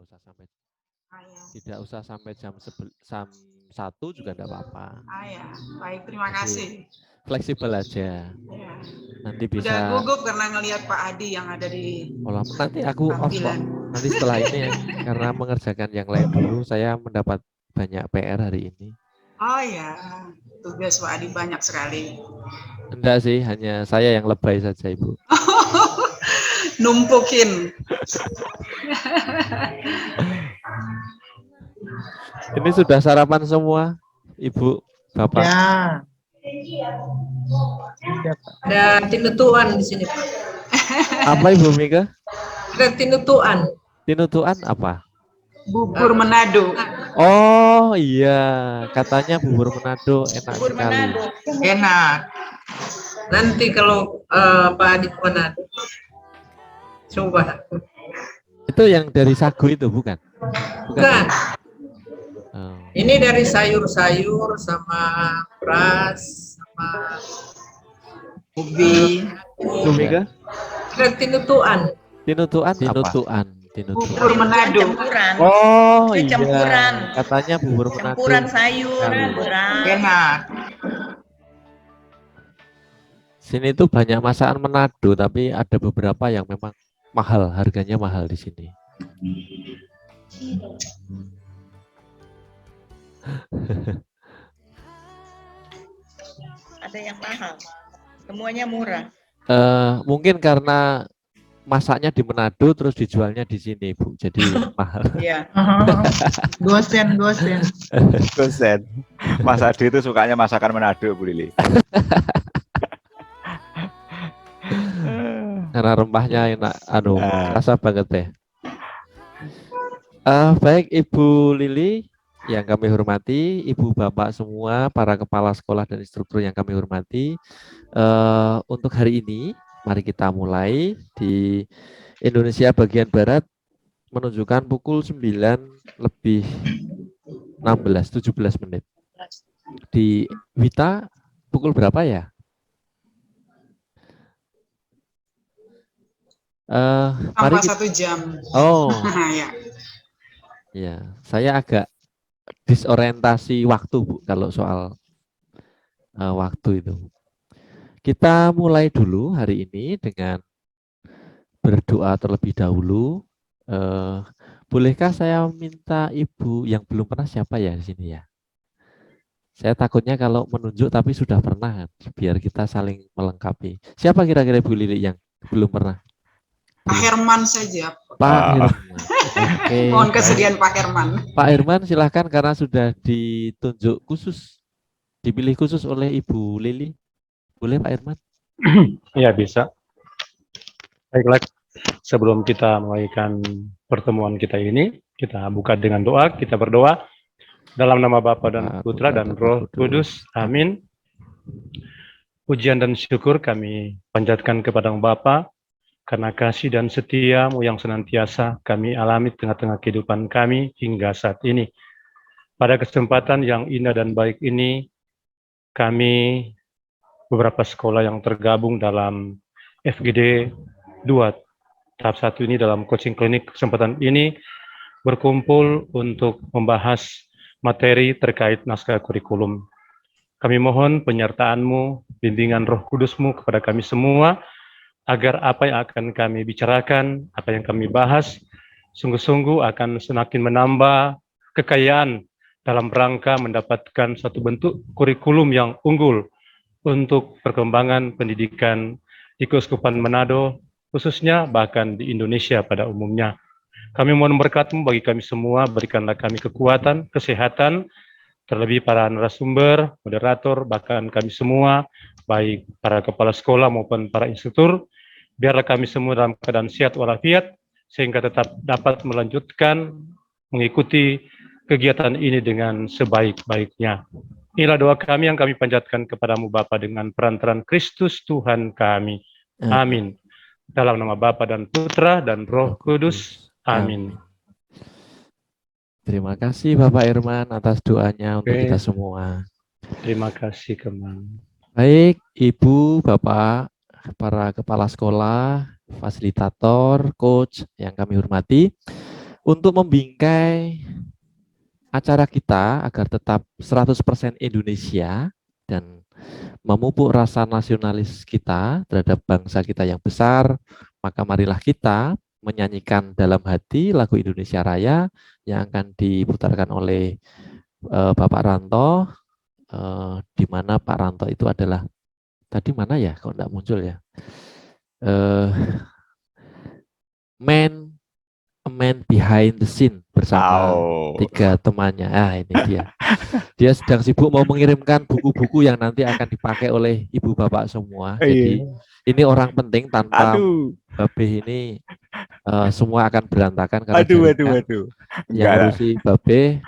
usah sampai Ya. tidak usah sampai jam 1 juga tidak apa-apa. Ya, baik, terima kasih. Fleksibel aja. Ya. Nanti Udah bisa. gugup karena ngelihat Pak Adi yang ada di Nanti aku off kok. Nanti setelah ini karena mengerjakan yang lain dulu, saya mendapat banyak PR hari ini. Oh ya, tugas Pak Adi banyak sekali. Enggak sih, hanya saya yang lebay saja, Ibu. Numpukin. Ini sudah sarapan semua, Ibu, Bapak? Ya. Ada tinutuan di sini, Pak. Apa Ibu Mika? Ada tinutuan. Tinutuan apa? Bubur Manado. Oh iya, katanya bubur Manado enak Bubur sekali. Manado. Enak. Nanti kalau Pak Adi ke Manado, coba. Itu yang dari sagu itu bukan? Bukan. Oh. Ini dari sayur-sayur sama beras sama ubi. Ibu Mika? Ada tinutuan. Tinutuan apa? Bubur Manado. Campuran. Oh Itu iya. campuran. Katanya bubur Manado. Campuran sayur, Sekali. beras. Enak. Sini tuh banyak masakan Manado, tapi ada beberapa yang memang mahal, harganya mahal di sini. Ada yang mahal. Semuanya murah. Mungkin karena masaknya di Manado terus dijualnya di sini, Bu. Jadi mahal. Iya. Gosen. Gosen. Mas Adi itu sukanya masakan Manado, Bu Lili. Karena rempahnya enak, rasa banget deh. Baik Ibu Lili yang kami hormati, Ibu Bapak semua, para kepala sekolah dan instruktur yang kami hormati. Untuk hari ini, mari kita mulai di Indonesia bagian Barat menunjukkan pukul 9:17 menit. Di Wita pukul berapa ya? Tambah 1 jam. Oh, Ya. ya, saya agak disorientasi waktu, Bu, kalau soal waktu itu. Kita mulai dulu hari ini dengan berdoa terlebih dahulu. Bolehkah saya minta Ibu yang belum pernah siapa ya di sini ya? Saya takutnya kalau menunjuk tapi sudah pernah, biar kita saling melengkapi. Siapa kira-kira Ibu Lili yang belum pernah? Pak Herman saja. Pak Herman. Oke. Mohon kesediaan Pak Herman. Pak Herman silahkan karena sudah ditunjuk khusus, dipilih khusus oleh Ibu Lili. Boleh Pak Herman? Ya bisa. Baiklah, sebelum kita mulaikan pertemuan kita ini, kita buka dengan doa, kita berdoa. Dalam nama Bapa dan Putra dan Roh Kudus, amin. Pujian dan syukur kami panjatkan kepada Bapa, karena kasih dan setia-Mu yang senantiasa kami alami tengah-tengah kehidupan kami hingga saat ini. Pada kesempatan yang indah dan baik ini, kami beberapa sekolah yang tergabung dalam FGD 2 tahap 1 ini dalam coaching klinik kesempatan ini berkumpul untuk membahas materi terkait naskah kurikulum. Kami mohon penyertaan-Mu, bimbingan Roh Kudus-Mu kepada kami semua, agar apa yang akan kami bicarakan, apa yang kami bahas, sungguh-sungguh akan semakin menambah kekayaan dalam rangka mendapatkan satu bentuk kurikulum yang unggul untuk perkembangan pendidikan di Keuskupan Manado, khususnya bahkan di Indonesia pada umumnya. Kami mohon berkat-Mu bagi kami semua, berikanlah kami kekuatan, kesehatan, terlebih para narasumber, moderator, bahkan kami semua, baik para kepala sekolah maupun para instruktur, biarlah kami semua dalam keadaan sehat walafiat, sehingga tetap dapat melanjutkan mengikuti kegiatan ini dengan sebaik-baiknya. Inilah doa kami yang kami panjatkan kepadamu Bapa dengan perantaraan Kristus Tuhan kami. Amin. Dalam nama Bapa dan Putra dan Roh Kudus. Amin. Terima kasih Bapak Herman atas doanya untuk kita semua. Terima kasih Kemang. Baik, Ibu, Bapak, para kepala sekolah, fasilitator, coach yang kami hormati. Untuk membingkai acara kita agar tetap 100% Indonesia dan memupuk rasa nasionalis kita terhadap bangsa kita yang besar, maka marilah kita menyanyikan dalam hati lagu Indonesia Raya yang akan diputarkan oleh Bapak Ranto, di mana Pak Ranto itu adalah, tadi mana ya, kok enggak muncul ya, man behind the scene bersama tiga temannya. Ini dia. Dia sedang sibuk mau mengirimkan buku-buku yang nanti akan dipakai oleh ibu bapak semua. Jadi ini orang penting, tanpa Babe ini semua akan berantakan karena yang ngurusi Babe,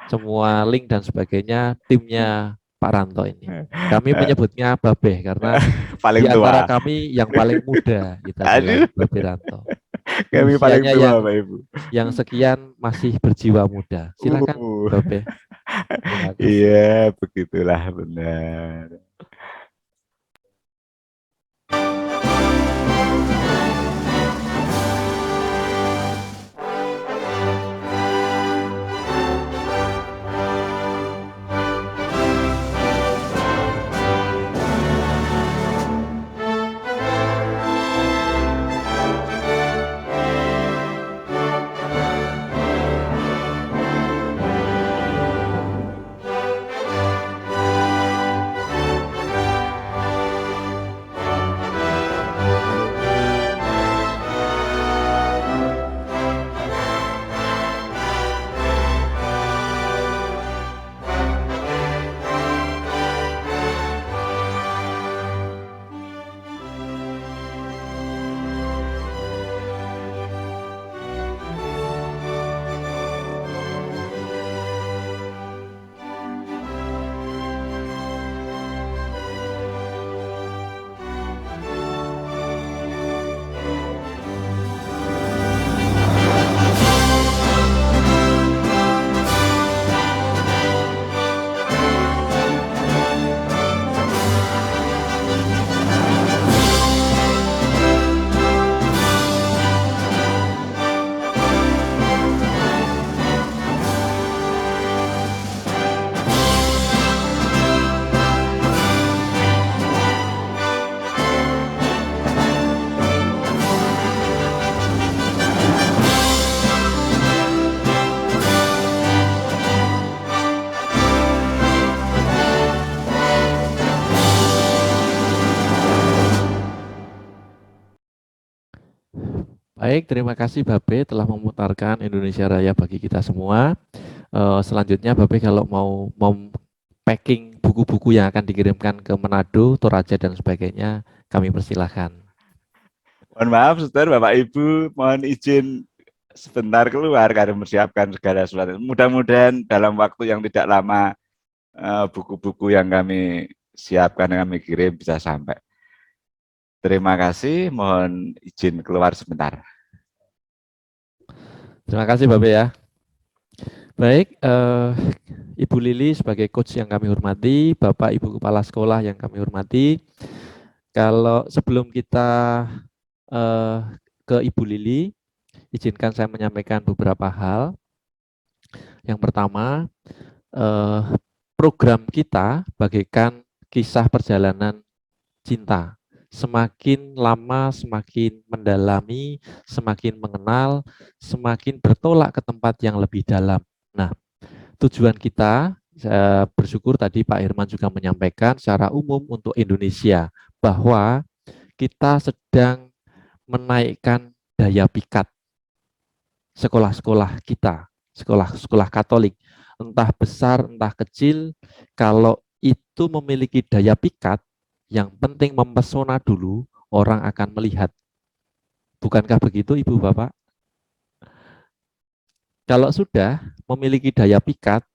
semua link dan sebagainya timnya Pak Ranto ini. Kami menyebutnya Babe karena paling di antara tua. kami yang paling muda kita adalah Babe Ranto. Kami paling Usianya tua, yang, Pak Ibu. yang sekian masih berjiwa muda. Silakan, Babe. Iya, begitulah benar. Baik, terima kasih Babe telah memutarkan Indonesia Raya bagi kita semua. Selanjutnya Babe kalau mau packing buku-buku yang akan dikirimkan ke Manado, Toraja dan sebagainya, kami persilahkan. Mohon maaf, Saudara, Bapak Ibu, mohon izin sebentar keluar karena mempersiapkan segala sesuatu. Mudah-mudahan dalam waktu yang tidak lama buku-buku yang kami siapkan, yang kami kirim bisa sampai. Terima kasih, mohon izin keluar sebentar. Terima kasih Babe ya. Baik, Ibu Lili sebagai coach yang kami hormati, Bapak Ibu Kepala Sekolah yang kami hormati, kalau sebelum kita ke Ibu Lili, izinkan saya menyampaikan beberapa hal. Yang pertama, program kita bagaikan kisah perjalanan cinta. Semakin lama, semakin mendalami, semakin mengenal, semakin bertolak ke tempat yang lebih dalam. Nah, tujuan kita, saya bersyukur tadi Pak Herman juga menyampaikan secara umum untuk Indonesia, bahwa kita sedang menaikkan daya pikat sekolah-sekolah kita, sekolah-sekolah Katolik, entah besar, entah kecil, kalau itu memiliki daya pikat, yang penting mempesona dulu, orang akan melihat. Bukankah begitu Ibu Bapak? Kalau sudah memiliki daya pikat,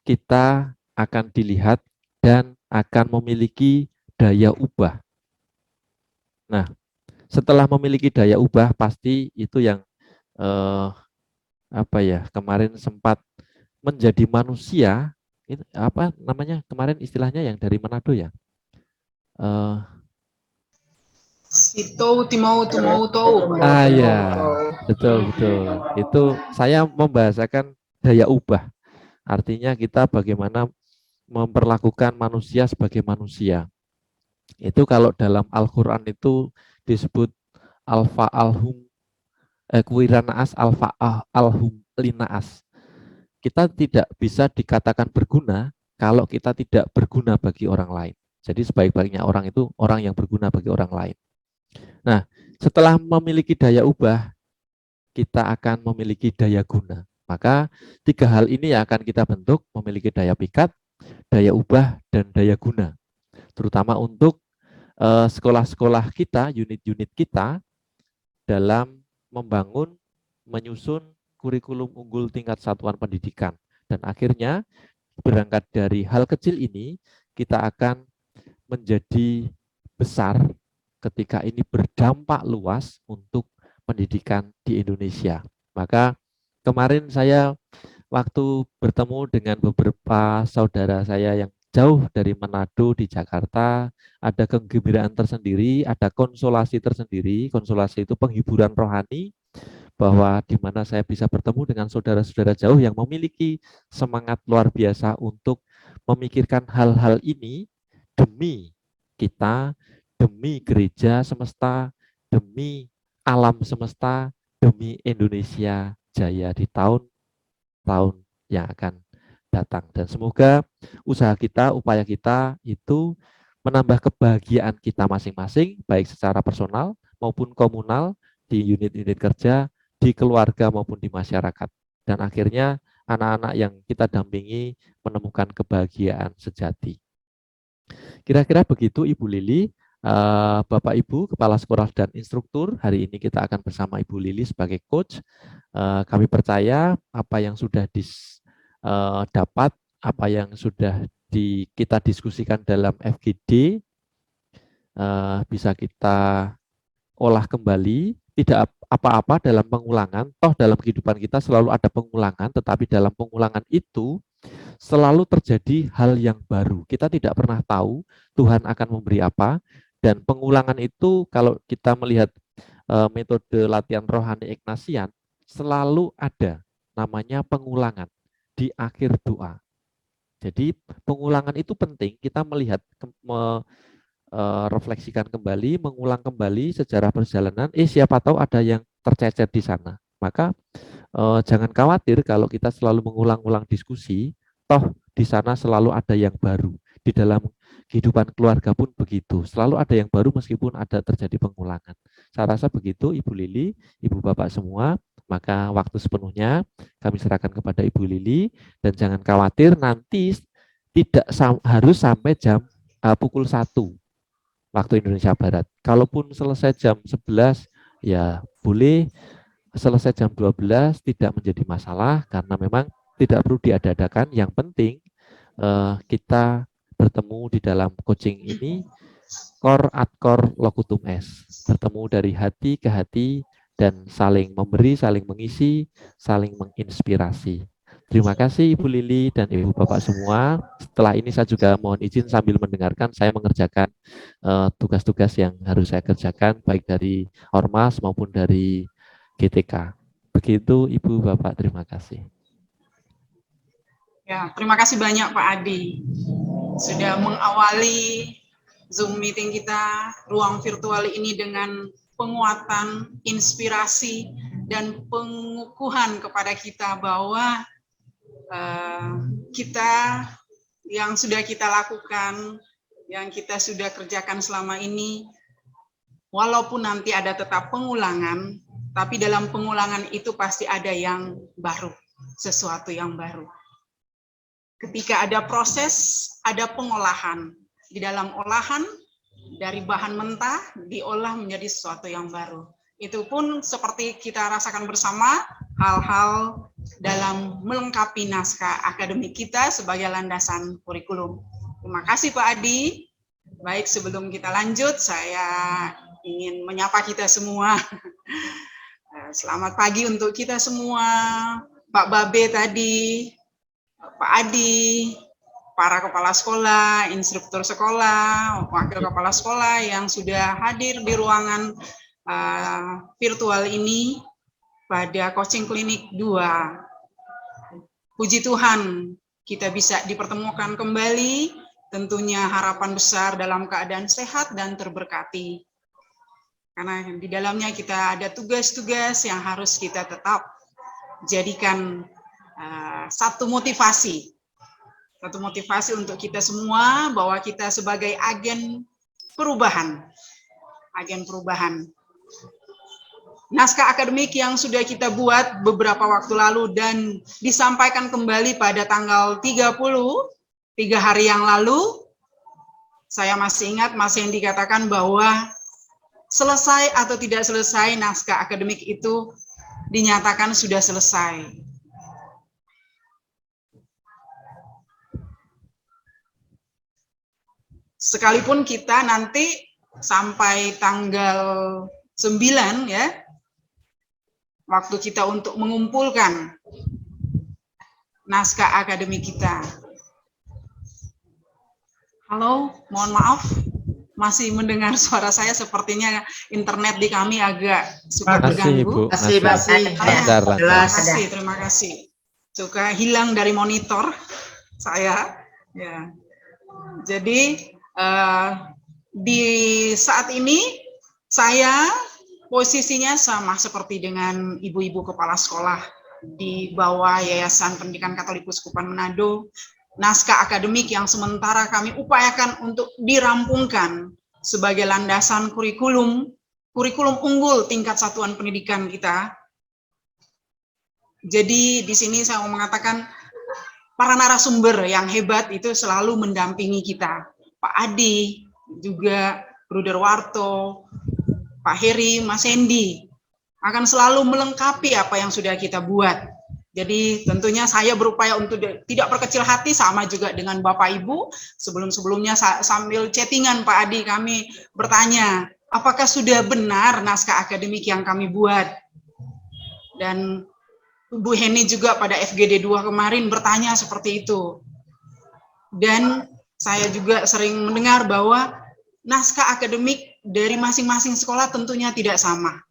kita akan dilihat dan akan memiliki daya ubah. Nah, setelah memiliki daya ubah, pasti itu yang kemarin sempat menjadi manusia, ini apa namanya kemarin istilahnya yang dari Manado ya? Si tou timau tumau tou. Ya, Betul, betul. Itu saya membahasakan daya ubah. Artinya kita bagaimana memperlakukan manusia sebagai manusia. Itu kalau dalam Al-Quran itu disebut alfa alhum kuiranaas alfa alhum linaas. Kita tidak bisa dikatakan berguna kalau kita tidak berguna bagi orang lain. Jadi sebaik-baiknya orang itu orang yang berguna bagi orang lain. Nah, setelah memiliki daya ubah, kita akan memiliki daya guna. Maka 3 hal ini yang akan kita bentuk, memiliki daya pikat, daya ubah, dan daya guna. Terutama untuk sekolah-sekolah kita, unit-unit kita dalam membangun, menyusun kurikulum unggul tingkat satuan pendidikan. Dan akhirnya berangkat dari hal kecil ini, kita akan menjadi besar ketika ini berdampak luas untuk pendidikan di Indonesia. Maka kemarin saya waktu bertemu dengan beberapa saudara saya yang jauh dari Manado di Jakarta, ada kegembiraan tersendiri, ada konsolasi tersendiri. Konsolasi itu penghiburan rohani, bahwa di mana saya bisa bertemu dengan saudara-saudara jauh yang memiliki semangat luar biasa untuk memikirkan hal-hal ini demi kita, demi gereja semesta, demi alam semesta, demi Indonesia jaya di tahun-tahun yang akan datang. Dan semoga usaha kita, upaya kita itu menambah kebahagiaan kita masing-masing, baik secara personal maupun komunal, di unit-unit kerja, di keluarga maupun di masyarakat. Dan akhirnya anak-anak yang kita dampingi menemukan kebahagiaan sejati. Kira-kira begitu Ibu Lili. Bapak Ibu, Kepala Sekolah dan Instruktur, hari ini kita akan bersama Ibu Lili sebagai coach. Kami percaya apa yang sudah dapat, apa yang sudah kita diskusikan dalam FGD, bisa kita olah kembali. Tidak apa-apa dalam pengulangan, toh dalam kehidupan kita selalu ada pengulangan, tetapi dalam pengulangan itu selalu terjadi hal yang baru. Kita tidak pernah tahu Tuhan akan memberi apa, dan pengulangan itu kalau kita melihat metode latihan rohani Ignatian, selalu ada namanya pengulangan di akhir doa. Jadi pengulangan itu penting, kita melihat, refleksikan kembali, mengulang kembali sejarah perjalanan, siapa tahu ada yang tercecer di sana. Maka jangan khawatir kalau kita selalu mengulang-ulang diskusi, toh di sana selalu ada yang baru. Di dalam kehidupan keluarga pun begitu, selalu ada yang baru meskipun ada terjadi pengulangan. Saya rasa begitu Ibu Lili, Ibu Bapak semua. Maka waktu sepenuhnya kami serahkan kepada Ibu Lili, dan jangan khawatir nanti tidak harus sampai jam pukul 1 waktu Indonesia Barat. Kalaupun selesai jam 11, ya boleh. Selesai jam 12 tidak menjadi masalah, karena memang tidak perlu diadakan. Yang penting kita bertemu di dalam coaching ini cor ad cor locutum est, bertemu dari hati ke hati dan saling memberi, saling mengisi, saling menginspirasi. Terima kasih Ibu Lili dan Ibu Bapak semua. Setelah ini saya juga mohon izin sambil mendengarkan, saya mengerjakan tugas-tugas yang harus saya kerjakan, baik dari Ormas maupun dari GTK. Begitu Ibu Bapak, terima kasih. Ya, terima kasih banyak Pak Adi sudah mengawali Zoom meeting kita, ruang virtual ini dengan penguatan, inspirasi, dan pengukuhan kepada kita bahwa kita yang sudah kita lakukan, yang kita sudah kerjakan selama ini, walaupun nanti ada tetap pengulangan, tapi dalam pengulangan itu pasti ada yang baru, sesuatu yang baru. Ketika ada proses, ada pengolahan. Di dalam olahan, dari bahan mentah, diolah menjadi sesuatu yang baru. Itu pun seperti kita rasakan bersama, hal-hal dalam melengkapi naskah akademik kita sebagai landasan kurikulum. Terima kasih Pak Adi. Baik, sebelum kita lanjut, saya ingin menyapa kita semua. Selamat pagi untuk kita semua. Pak Babe tadi, Pak Adi, para kepala sekolah, instruktur sekolah, wakil kepala sekolah yang sudah hadir di ruangan virtual ini. pada coaching klinik 2. Puji Tuhan, kita bisa dipertemukan kembali, tentunya harapan besar dalam keadaan sehat dan terberkati. Karena di dalamnya kita ada tugas-tugas yang harus kita tetap jadikan satu motivasi untuk kita semua, bahwa kita sebagai agen perubahan. Naskah akademik yang sudah kita buat beberapa waktu lalu dan disampaikan kembali pada tanggal 30, 3 hari yang lalu, saya masih ingat Mas Hendy dikatakan bahwa selesai atau tidak selesai, naskah akademik itu dinyatakan sudah selesai. Sekalipun kita nanti sampai tanggal 9 ya, waktu kita untuk mengumpulkan naskah akademik kita. Halo, mohon maaf, masih mendengar suara saya, sepertinya internet di kami agak suka terganggu. Terima kasih. Suka hilang dari monitor saya. Ya. Jadi di saat ini saya posisinya sama seperti dengan ibu-ibu kepala sekolah di bawah Yayasan Pendidikan Katolik Uskupan Manado. Naskah akademik yang sementara kami upayakan untuk dirampungkan sebagai landasan kurikulum unggul tingkat satuan pendidikan kita. Jadi di sini saya mau mengatakan para narasumber yang hebat itu selalu mendampingi kita. Pak Adi, juga Bruder Warto, Pak Heri, Mas Hendy akan selalu melengkapi apa yang sudah kita buat. Jadi tentunya saya berupaya untuk tidak berkecil hati, sama juga dengan Bapak Ibu. Sebelum-sebelumnya sambil chattingan Pak Adi kami bertanya, apakah sudah benar naskah akademik yang kami buat? Dan Bu Heni juga pada FGD 2 kemarin bertanya seperti itu. Dan saya juga sering mendengar bahwa naskah akademik dari masing-masing sekolah tentunya tidak sama.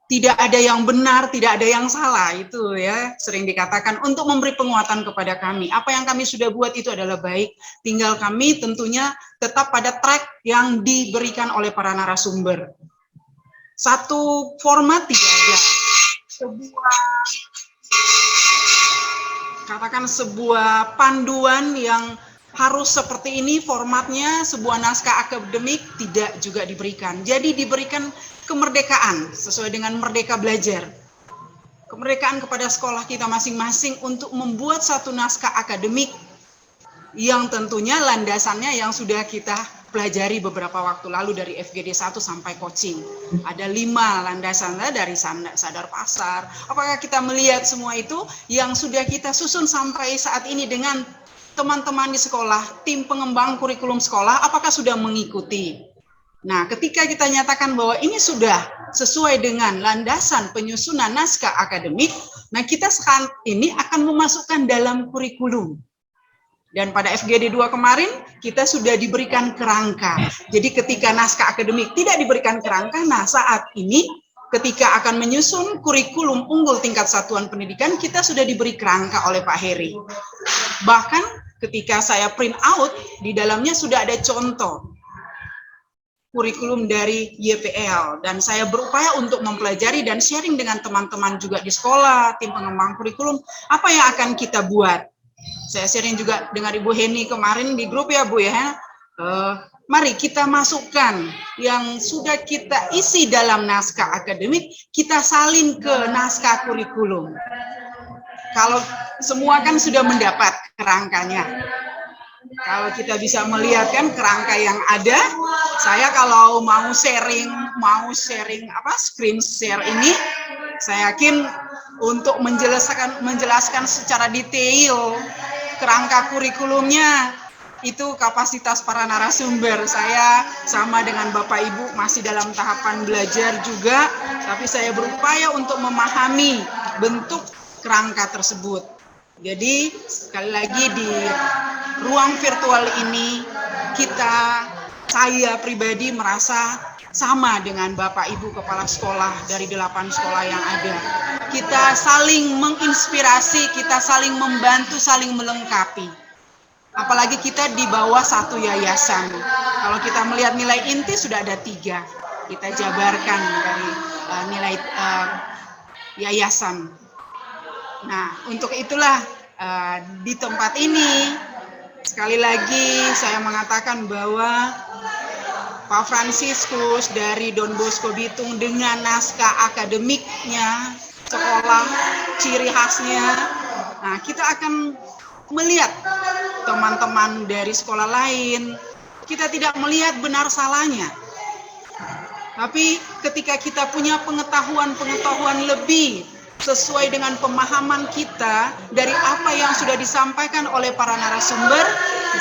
Tidak ada yang benar, tidak ada yang salah, itu ya sering dikatakan untuk memberi penguatan kepada kami. Apa yang kami sudah buat itu adalah baik, tinggal kami tentunya tetap pada track yang diberikan oleh para narasumber. Satu format tidak ada. Sebuah panduan yang harus seperti ini formatnya, sebuah naskah akademik tidak juga diberikan. Jadi diberikan kemerdekaan sesuai dengan Merdeka Belajar. Kemerdekaan kepada sekolah kita masing-masing untuk membuat satu naskah akademik yang tentunya landasannya yang sudah kita pelajari beberapa waktu lalu dari FGD 1 sampai coaching. Ada 5 landasan dari sadar pasar. Apakah kita melihat semua itu yang sudah kita susun sampai saat ini dengan teman-teman di sekolah, tim pengembang kurikulum sekolah, apakah sudah mengikuti? Nah, ketika kita nyatakan bahwa ini sudah sesuai dengan landasan penyusunan naskah akademik, nah kita sekarang ini akan memasukkan dalam kurikulum. Dan pada FGD 2 kemarin, kita sudah diberikan kerangka. Jadi ketika naskah akademik tidak diberikan kerangka, nah saat ini ketika akan menyusun kurikulum unggul tingkat satuan pendidikan, kita sudah diberi kerangka oleh Pak Heri. Bahkan ketika saya print out, di dalamnya sudah ada contoh kurikulum dari YPL, dan saya berupaya untuk mempelajari dan sharing dengan teman-teman juga di sekolah, tim pengembang kurikulum, apa yang akan kita buat. Saya sharing juga dengan Ibu Heni kemarin di grup ya Bu ya, mari kita masukkan yang sudah kita isi dalam naskah akademik, kita salin ke naskah kurikulum. Kalau semua kan sudah mendapat kerangkanya. Kalau kita bisa melihat kan kerangka yang ada, saya kalau mau sharing screen share ini, saya yakin untuk menjelaskan secara detail kerangka kurikulumnya, itu kapasitas para narasumber. Saya sama dengan Bapak Ibu masih dalam tahapan belajar juga, tapi saya berupaya untuk memahami bentuk kerangka tersebut. Jadi sekali lagi di ruang virtual ini saya pribadi merasa sama dengan Bapak Ibu Kepala Sekolah dari 8 sekolah yang ada. Kita saling menginspirasi, kita saling membantu, saling melengkapi. Apalagi kita di bawah satu yayasan. Kalau kita melihat nilai inti sudah ada 3. Kita jabarkan dari nilai yayasan. Nah, untuk itulah di tempat ini sekali lagi saya mengatakan bahwa Pak Fransiskus dari Don Bosco Bitung dengan naskah akademiknya, sekolah, ciri khasnya. Nah, kita akan melihat teman-teman dari sekolah lain, kita tidak melihat benar salahnya. Tapi ketika kita punya pengetahuan lebih sesuai dengan pemahaman kita dari apa yang sudah disampaikan oleh para narasumber,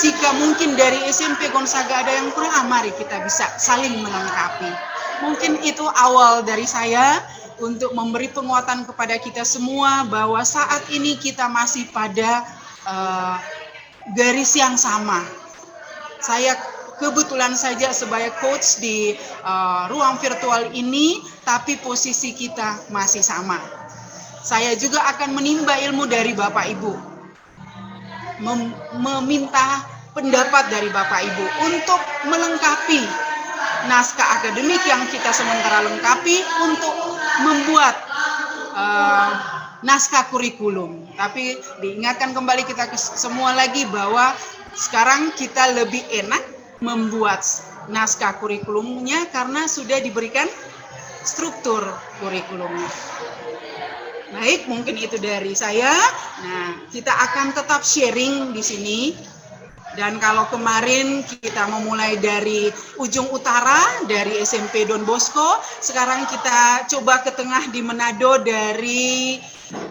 jika mungkin dari SMP Gonzaga ada yang kurang, mari kita bisa saling melengkapi. Mungkin itu awal dari saya untuk memberi penguatan kepada kita semua bahwa saat ini kita masih pada garis yang sama. Saya kebetulan saja sebagai coach di ruang virtual ini, tapi posisi kita masih sama. Saya juga akan menimba ilmu dari Bapak Ibu, meminta pendapat dari Bapak Ibu untuk melengkapi naskah akademik yang kita sementara lengkapi untuk membuat naskah kurikulum. Tapi diingatkan kembali kita semua lagi bahwa sekarang kita lebih enak membuat naskah kurikulumnya karena sudah diberikan struktur kurikulumnya. Baik, mungkin itu dari saya. Nah, kita akan tetap sharing di sini. Dan kalau kemarin kita memulai dari ujung utara, dari SMP Don Bosco, sekarang kita coba ke tengah di Manado dari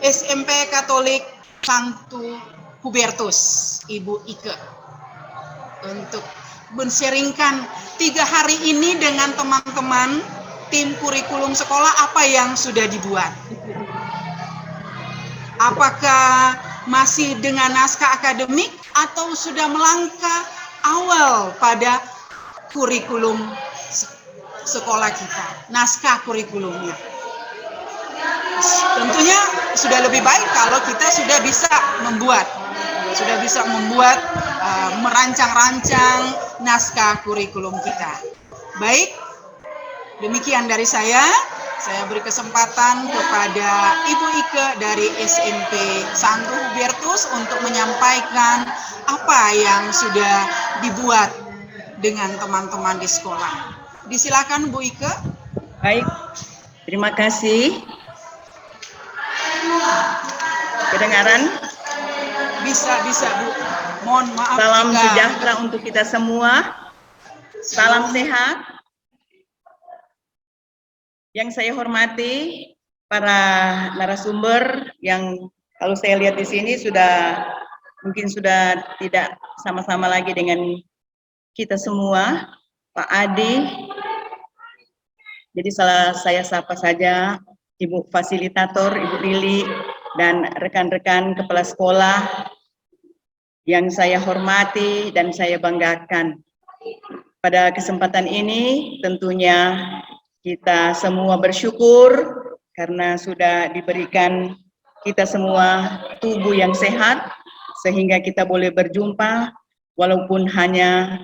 SMP Katolik Santo Hubertus, Ibu Ike. Untuk men-sharingkan 3 hari ini dengan teman-teman tim kurikulum sekolah apa yang sudah dibuat. Apakah masih dengan naskah akademik atau sudah melangkah awal pada kurikulum sekolah kita, naskah kurikulumnya. Tentunya sudah lebih baik kalau kita sudah bisa membuat, merancang-rancang naskah kurikulum kita. Baik, demikian dari saya. Saya beri kesempatan kepada Ibu Ike dari SMP Santo Hubertus untuk menyampaikan apa yang sudah dibuat dengan teman-teman di sekolah. Disilakan Bu Ike. Baik, terima kasih. Kedengaran? Bisa Bu. Mohon maaf. Salam sejahtera untuk kita semua. Salam sehat. Yang saya hormati para narasumber yang kalau saya lihat di sini mungkin sudah tidak sama-sama lagi dengan kita semua, Pak Adi. Jadi saya sapa saja Ibu Fasilitator, Ibu Rili, dan rekan-rekan kepala sekolah yang saya hormati dan saya banggakan. Pada kesempatan ini tentunya kita semua bersyukur karena sudah diberikan kita semua tubuh yang sehat sehingga kita boleh berjumpa walaupun hanya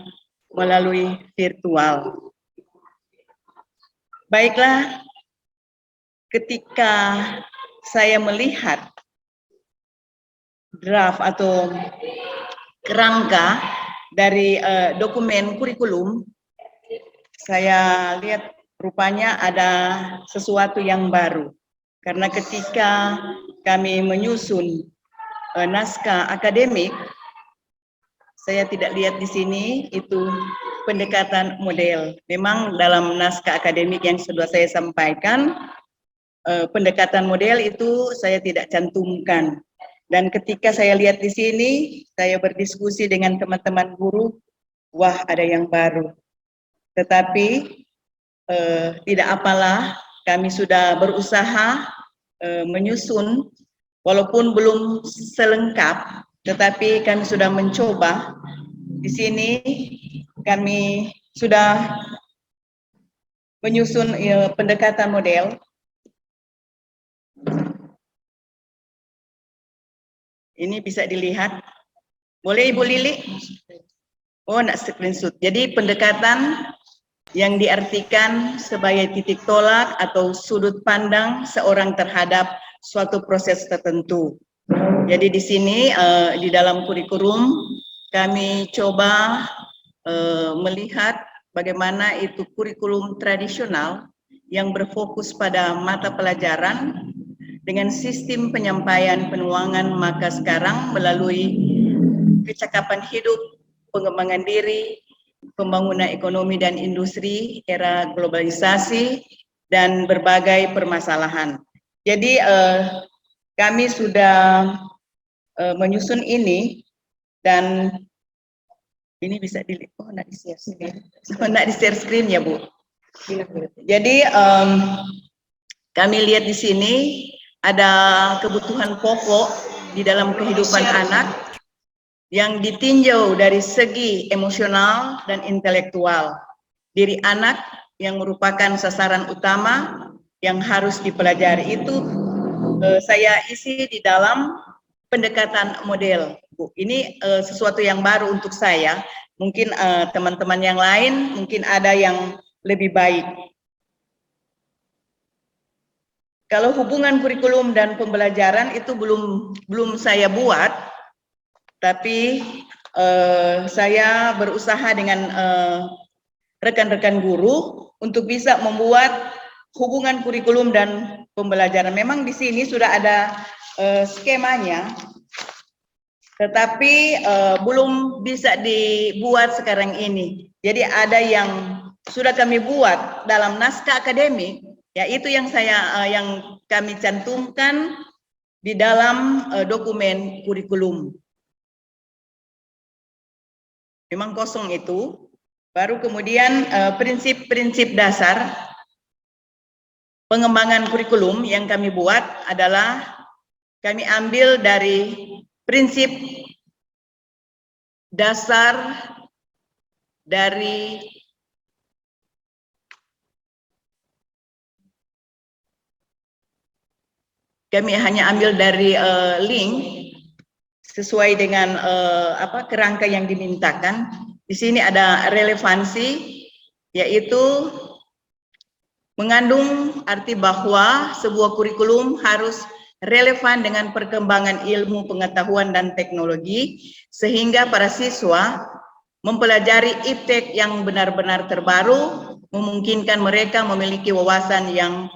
melalui virtual. Baiklah, ketika saya melihat draft atau kerangka dari dokumen kurikulum, saya lihat rupanya ada sesuatu yang baru. Karena ketika kami menyusun naskah akademik, saya tidak lihat di sini itu pendekatan model. Memang dalam naskah akademik yang sudah saya sampaikan, pendekatan model itu saya tidak cantumkan. Dan ketika saya lihat di sini, saya berdiskusi dengan teman-teman guru, wah ada yang baru. Tetapi tidak apalah, kami sudah berusaha menyusun, walaupun belum selengkap, tetapi kami sudah mencoba. Di sini kami sudah menyusun pendekatan model. Ini bisa dilihat. Boleh Ibu Lili? Oh, enggak screenshot. Jadi pendekatan yang diartikan sebagai titik tolak atau sudut pandang seorang terhadap suatu proses tertentu. Jadi di sini di dalam kurikulum kami coba melihat bagaimana itu kurikulum tradisional yang berfokus pada mata pelajaran dengan sistem penyampaian penuangan, maka sekarang melalui kecakapan hidup, pengembangan diri, pembangunan ekonomi dan industri, era globalisasi, dan berbagai permasalahan. Jadi kami sudah menyusun ini, dan ini bisa dilihat. Oh, nak di-share screen. Nak di-share screen ya, Bu. Jadi kami lihat di sini ada kebutuhan pokok di dalam kehidupan anak yang ditinjau dari segi emosional dan intelektual. Diri anak yang merupakan sasaran utama yang harus dipelajari itu saya isi di dalam pendekatan model, Bu. Ini sesuatu yang baru untuk saya. Mungkin teman-teman yang lain mungkin ada yang lebih baik. Kalau hubungan kurikulum dan pembelajaran itu belum saya buat, tapi saya berusaha dengan rekan-rekan guru untuk bisa membuat hubungan kurikulum dan pembelajaran. Memang di sini sudah ada skemanya, tetapi belum bisa dibuat sekarang ini. Jadi ada yang sudah kami buat dalam naskah akademik, ya itu yang yang kami cantumkan di dalam dokumen kurikulum. Memang kosong itu. Baru kemudian prinsip-prinsip dasar pengembangan kurikulum yang kami buat adalah kami ambil dari prinsip dasar dari kami hanya ambil dari link sesuai dengan kerangka yang dimintakan. Di sini ada relevansi, yaitu mengandung arti bahwa sebuah kurikulum harus relevan dengan perkembangan ilmu, pengetahuan, dan teknologi, sehingga para siswa mempelajari iptek yang benar-benar terbaru, memungkinkan mereka memiliki wawasan yang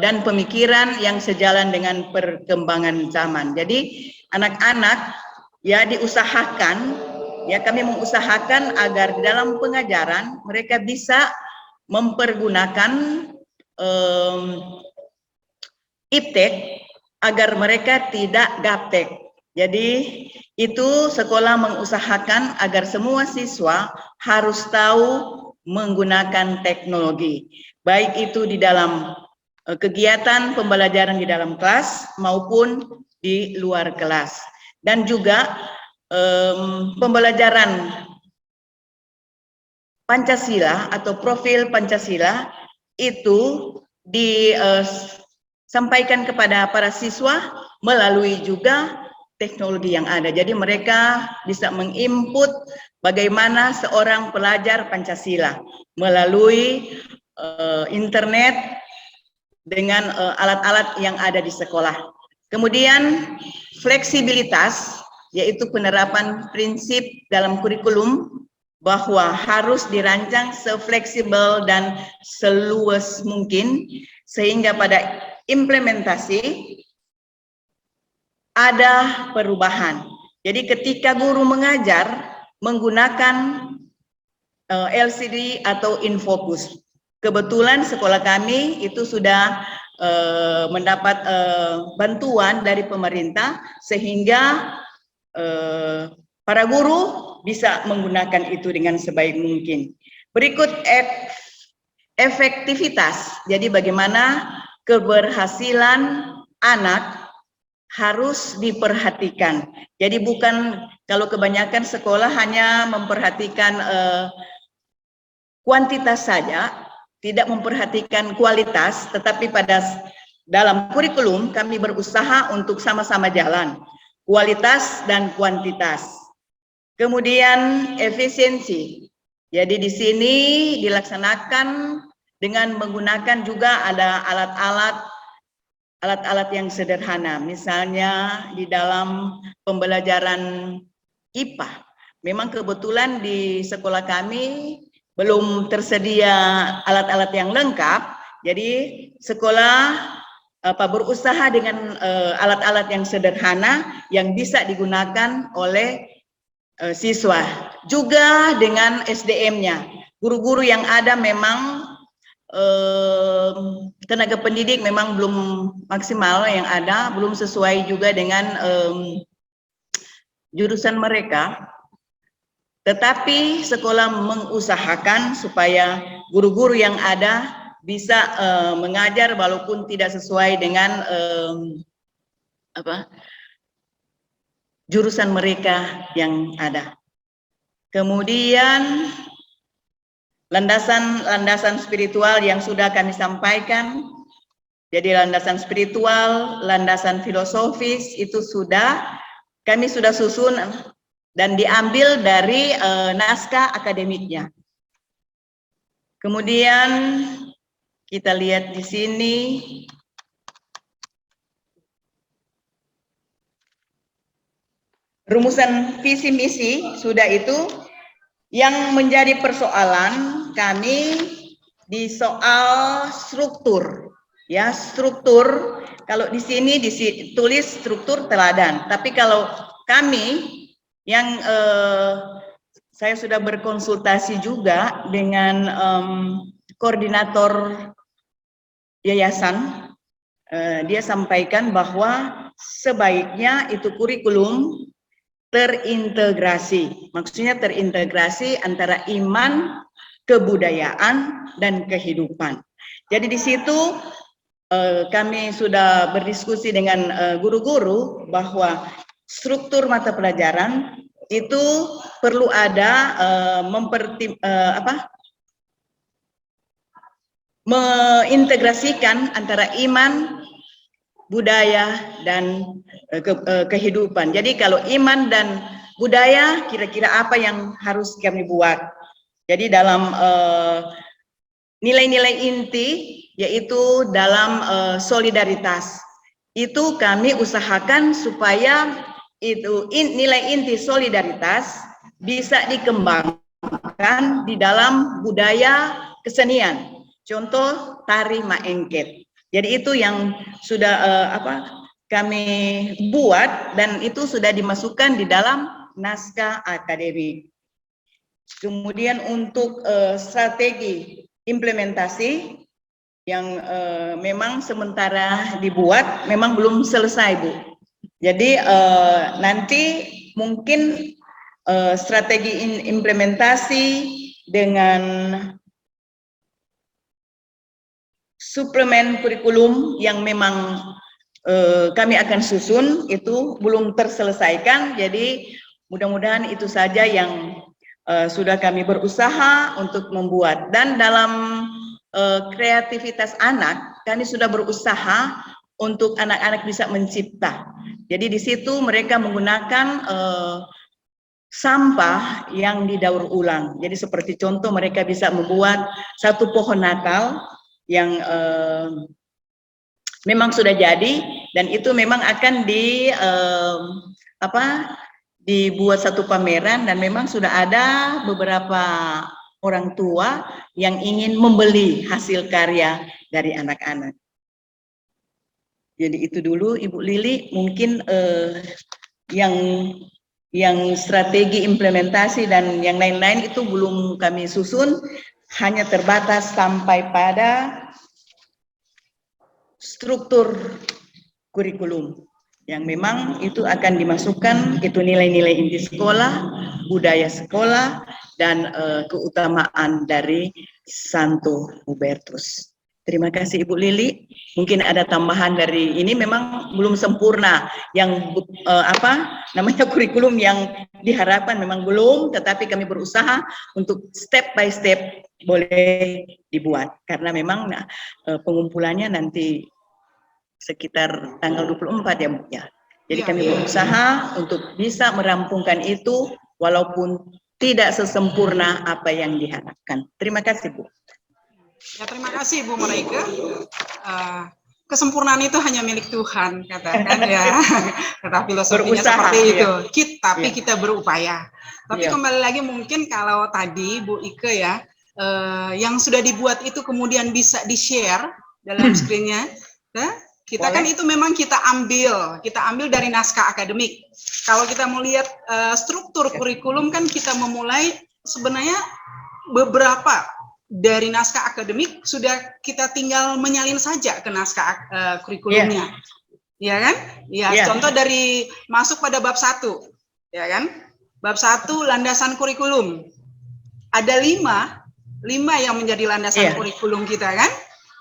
dan pemikiran yang sejalan dengan perkembangan zaman. Jadi anak-anak ya diusahakan, ya kami mengusahakan agar di dalam pengajaran mereka bisa mempergunakan iptek agar mereka tidak gaptek. Jadi itu sekolah mengusahakan agar semua siswa harus tahu menggunakan teknologi, baik itu di dalam kegiatan pembelajaran di dalam kelas maupun di luar kelas. Dan juga pembelajaran Pancasila atau profil Pancasila itu disampaikan kepada para siswa melalui juga teknologi yang ada. Jadi mereka bisa menginput bagaimana seorang pelajar Pancasila melalui internet dengan alat-alat yang ada di sekolah. Kemudian fleksibilitas, yaitu penerapan prinsip dalam kurikulum bahwa harus dirancang sefleksibel dan seluas mungkin, sehingga pada implementasi ada perubahan. Jadi ketika guru mengajar menggunakan LCD atau infocus, kebetulan sekolah kami itu sudah mendapat bantuan dari pemerintah, sehingga para guru bisa menggunakan itu dengan sebaik mungkin. Berikut efektivitas. Jadi bagaimana keberhasilan anak harus diperhatikan. Jadi bukan kalau kebanyakan sekolah hanya memperhatikan kuantitas saja, tidak memperhatikan kualitas, tetapi dalam kurikulum kami berusaha untuk sama-sama jalan, kualitas dan kuantitas. Kemudian efisiensi. Jadi di sini dilaksanakan dengan menggunakan juga ada alat-alat yang sederhana. Misalnya di dalam pembelajaran IPA. Memang kebetulan di sekolah kami belum tersedia alat-alat yang lengkap. Jadi sekolah berusaha dengan alat-alat yang sederhana yang bisa digunakan oleh siswa. Juga dengan SDM-nya. Guru-guru yang ada memang tenaga pendidik memang belum maksimal yang ada, belum sesuai juga dengan jurusan mereka. Tetapi sekolah mengusahakan supaya guru-guru yang ada bisa mengajar walaupun tidak sesuai dengan jurusan mereka yang ada. Kemudian landasan spiritual yang sudah kami sampaikan. Jadi landasan spiritual, landasan filosofis itu kami sudah susun dan diambil dari naskah akademiknya. Kemudian kita lihat di sini rumusan visi misi sudah itu. Yang menjadi persoalan kami di soal struktur, ya struktur. Kalau di sini ditulis struktur teladan, tapi kalau kami yang saya sudah berkonsultasi juga dengan koordinator yayasan, dia sampaikan bahwa sebaiknya itu kurikulum terintegrasi, maksudnya terintegrasi antara iman, kebudayaan, dan kehidupan. Jadi di situ kami sudah berdiskusi dengan guru-guru bahwa struktur mata pelajaran itu perlu ada mengintegrasikan antara iman, budaya, dan kehidupan. Jadi kalau iman dan budaya, kira-kira apa yang harus kami buat? Jadi dalam nilai-nilai inti, yaitu dalam solidaritas, itu kami usahakan supaya itu nilai inti solidaritas bisa dikembangkan di dalam budaya kesenian. Contoh tari maengket. Jadi itu yang sudah kami buat dan itu sudah dimasukkan di dalam naskah akademik. Kemudian untuk strategi implementasi yang memang sementara dibuat memang belum selesai, Bu. Jadi nanti mungkin strategi implementasi dengan suplemen kurikulum yang memang kami akan susun itu belum terselesaikan. Jadi mudah-mudahan itu saja yang sudah kami berusaha untuk membuat. Dan dalam kreativitas anak, kami sudah berusaha untuk anak-anak bisa mencipta. Jadi di situ mereka menggunakan sampah yang didaur ulang. Jadi seperti contoh mereka bisa membuat satu pohon Natal yang memang sudah jadi dan itu memang akan dibuat satu pameran dan memang sudah ada beberapa orang tua yang ingin membeli hasil karya dari anak-anak. Jadi itu dulu Ibu Lili, mungkin yang strategi implementasi dan yang lain-lain itu belum kami susun, hanya terbatas sampai pada struktur kurikulum yang memang itu akan dimasukkan itu nilai-nilai inti sekolah, budaya sekolah, dan keutamaan dari Santo Hubertus. Terima kasih Ibu Lili. Mungkin ada tambahan dari ini, memang belum sempurna yang namanya kurikulum yang diharapkan memang belum, tetapi kami berusaha untuk step by step boleh dibuat karena memang pengumpulannya nanti sekitar tanggal 24 ya Bu ya. Jadi Iya, kami iya. berusaha untuk bisa merampungkan itu walaupun tidak sesempurna apa yang diharapkan. Terima kasih Bu. Ya, terima kasih Bu Malaika. Kesempurnaan itu hanya milik Tuhan, katakan ya. Kata filosofinya Berusaha, seperti iya. itu. Tapi Iya. kita berupaya. Tapi Iya. kembali lagi mungkin kalau tadi Bu Ike ya, yang sudah dibuat itu kemudian bisa di-share dalam screen-nya. Nah, kita kan Boleh. itu memang kita ambil dari naskah akademik. Kalau kita melihat struktur kurikulum kan kita memulai sebenarnya beberapa dari naskah akademik sudah kita tinggal menyalin saja ke naskah kurikulumnya. Ya kan? Ya, contoh dari masuk pada bab 1. Ya kan? Bab 1 landasan kurikulum. Ada 5 yang menjadi landasan kurikulum kita kan?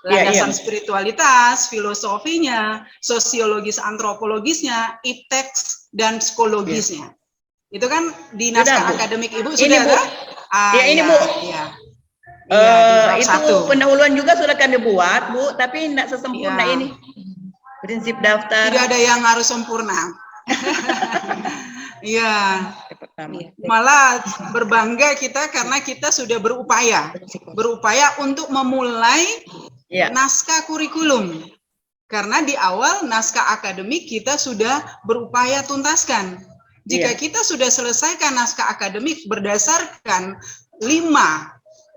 Landasan spiritualitas, filosofinya, sosiologis antropologisnya, ipteks dan psikologisnya. Itu kan di naskah akademik Ibu sudah ini, Bu. ada? Ini Bu. Itu pendahuluan juga sudah kami buat Bu, tapi tidak sesempurna ini. Prinsip daftar. Tidak ada yang harus sempurna. Iya. Malah berbangga kita karena kita sudah berupaya untuk memulai naskah kurikulum. Karena di awal naskah akademik kita sudah berupaya tuntaskan. Jika kita sudah selesaikan naskah akademik berdasarkan 5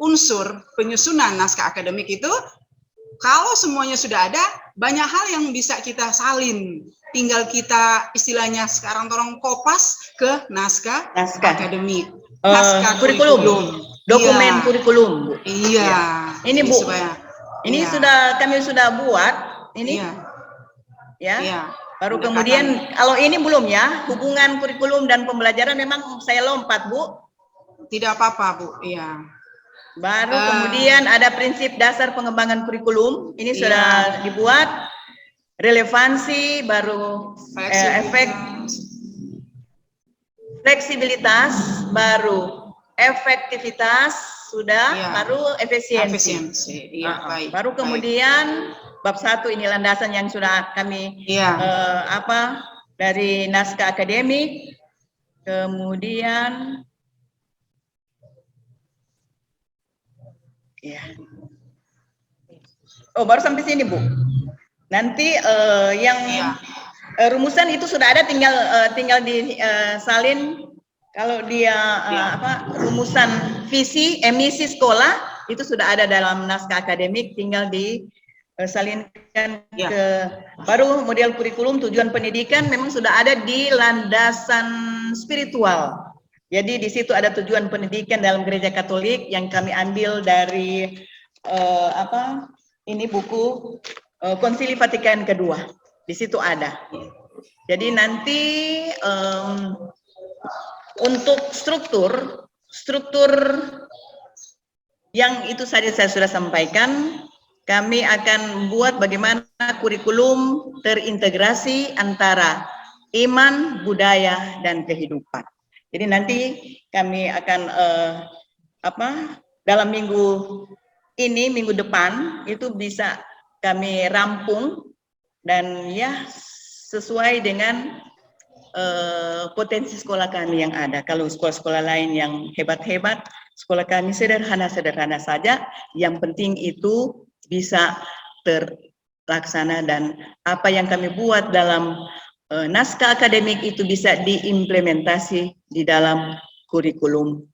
unsur penyusunan naskah akademik itu, kalau semuanya sudah ada, banyak hal yang bisa kita salin. Tinggal kita istilahnya sekarang tolong kopas ke naskah akademik. Naskah kurikulum. Dokumen kurikulum, Bu. Iya. Ini Bu, ini kami sudah buat, ini. Baru kemudian, kalau ini belum ya, hubungan kurikulum dan pembelajaran memang saya lompat Bu. Tidak apa-apa Bu, iya. Baru kemudian ada prinsip dasar pengembangan kurikulum, ini sudah dibuat, relevansi, baru efek, fleksibilitas, baru efektivitas, sudah, baru efisiensi. Baru kemudian bab 1 ini landasan yang sudah kami dari naskah akademik, kemudian baru sampai sini Bu. Nanti yang rumusan itu sudah ada, tinggal disalin. Kalau dia rumusan visi emisi sekolah itu sudah ada dalam naskah akademik, tinggal disalinkan ke baru model kurikulum tujuan pendidikan memang sudah ada di landasan spiritual. Jadi di situ ada tujuan pendidikan dalam gereja Katolik yang kami ambil dari ini buku Konsili Vatikan kedua. Di situ ada. Jadi nanti untuk struktur yang itu saja saya sudah sampaikan, kami akan buat bagaimana kurikulum terintegrasi antara iman, budaya, dan kehidupan. Jadi nanti kami akan dalam minggu ini, minggu depan itu bisa kami rampung dan ya sesuai dengan potensi sekolah kami yang ada. Kalau sekolah-sekolah lain yang hebat-hebat, sekolah kami sederhana-sederhana saja. Yang penting itu bisa terlaksana dan apa yang kami buat dalam naskah akademik itu bisa diimplementasi di dalam kurikulum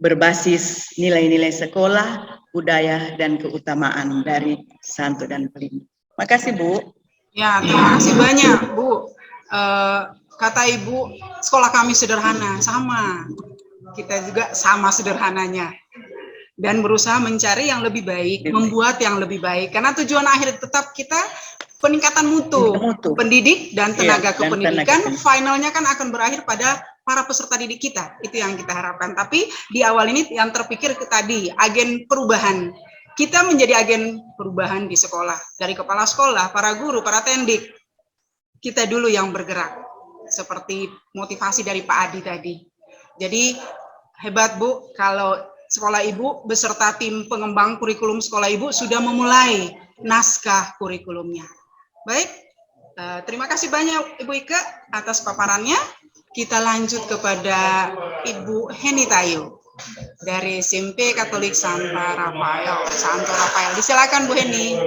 berbasis nilai-nilai sekolah, budaya, dan keutamaan dari Santo dan Pelindung. Makasih Bu. Ya, terima kasih banyak Bu. Kata Ibu, sekolah kami sederhana, sama. Kita juga sama sederhananya. Dan berusaha mencari yang lebih baik, membuat yang lebih baik. Karena tujuan akhir tetap kita peningkatan mutu. Pendidik dan tenaga kependidikan, finalnya kan akan berakhir pada para peserta didik kita. Itu yang kita harapkan. Tapi di awal ini yang terpikir tadi, agen perubahan. Kita menjadi agen perubahan di sekolah. Dari kepala sekolah, para guru, para tendik. Kita dulu yang bergerak. Seperti motivasi dari Pak Adi tadi. Jadi hebat Bu, kalau sekolah ibu beserta tim pengembang kurikulum sekolah ibu sudah memulai naskah kurikulumnya. Baik, terima kasih banyak Ibu Ike atas paparannya. Kita lanjut kepada Ibu Heni Tayu dari SMP Katolik Santo Rafael. Disilakan Bu Heni.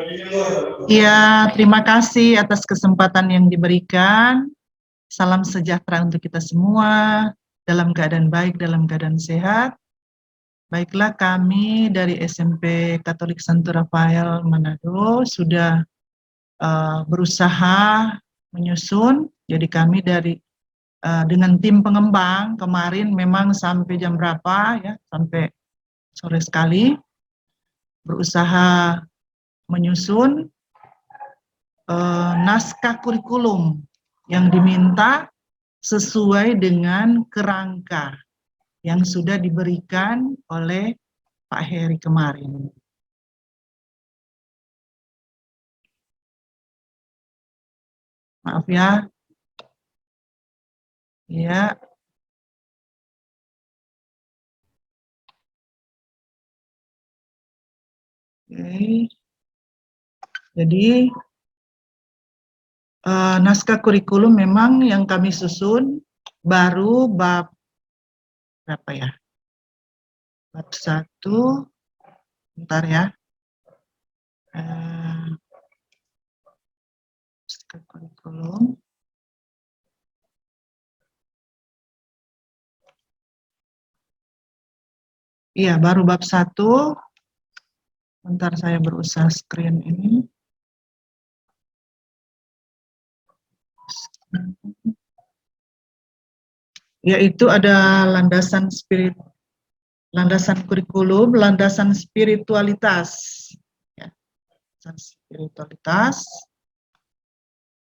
Ya, terima kasih atas kesempatan yang diberikan. Salam sejahtera untuk kita semua, dalam keadaan baik, dalam keadaan sehat. Baiklah, kami dari SMP Katolik Santo Rafael Manado sudah berusaha menyusun. Jadi kami dengan tim pengembang kemarin memang sampai jam berapa ya, sampai sore sekali berusaha menyusun naskah kurikulum yang diminta sesuai dengan kerangka yang sudah diberikan oleh Pak Heri kemarin. Maaf ya. Ya. Oke. Jadi naskah kurikulum memang yang kami susun baru bab berapa ya? Bab 1. Bentar ya. Naskah kurikulum. Iya, baru bab 1. Bentar saya berusaha screen ini. Yaitu ada landasan kurikulum, landasan spiritualitas. Ya, landasan spiritualitas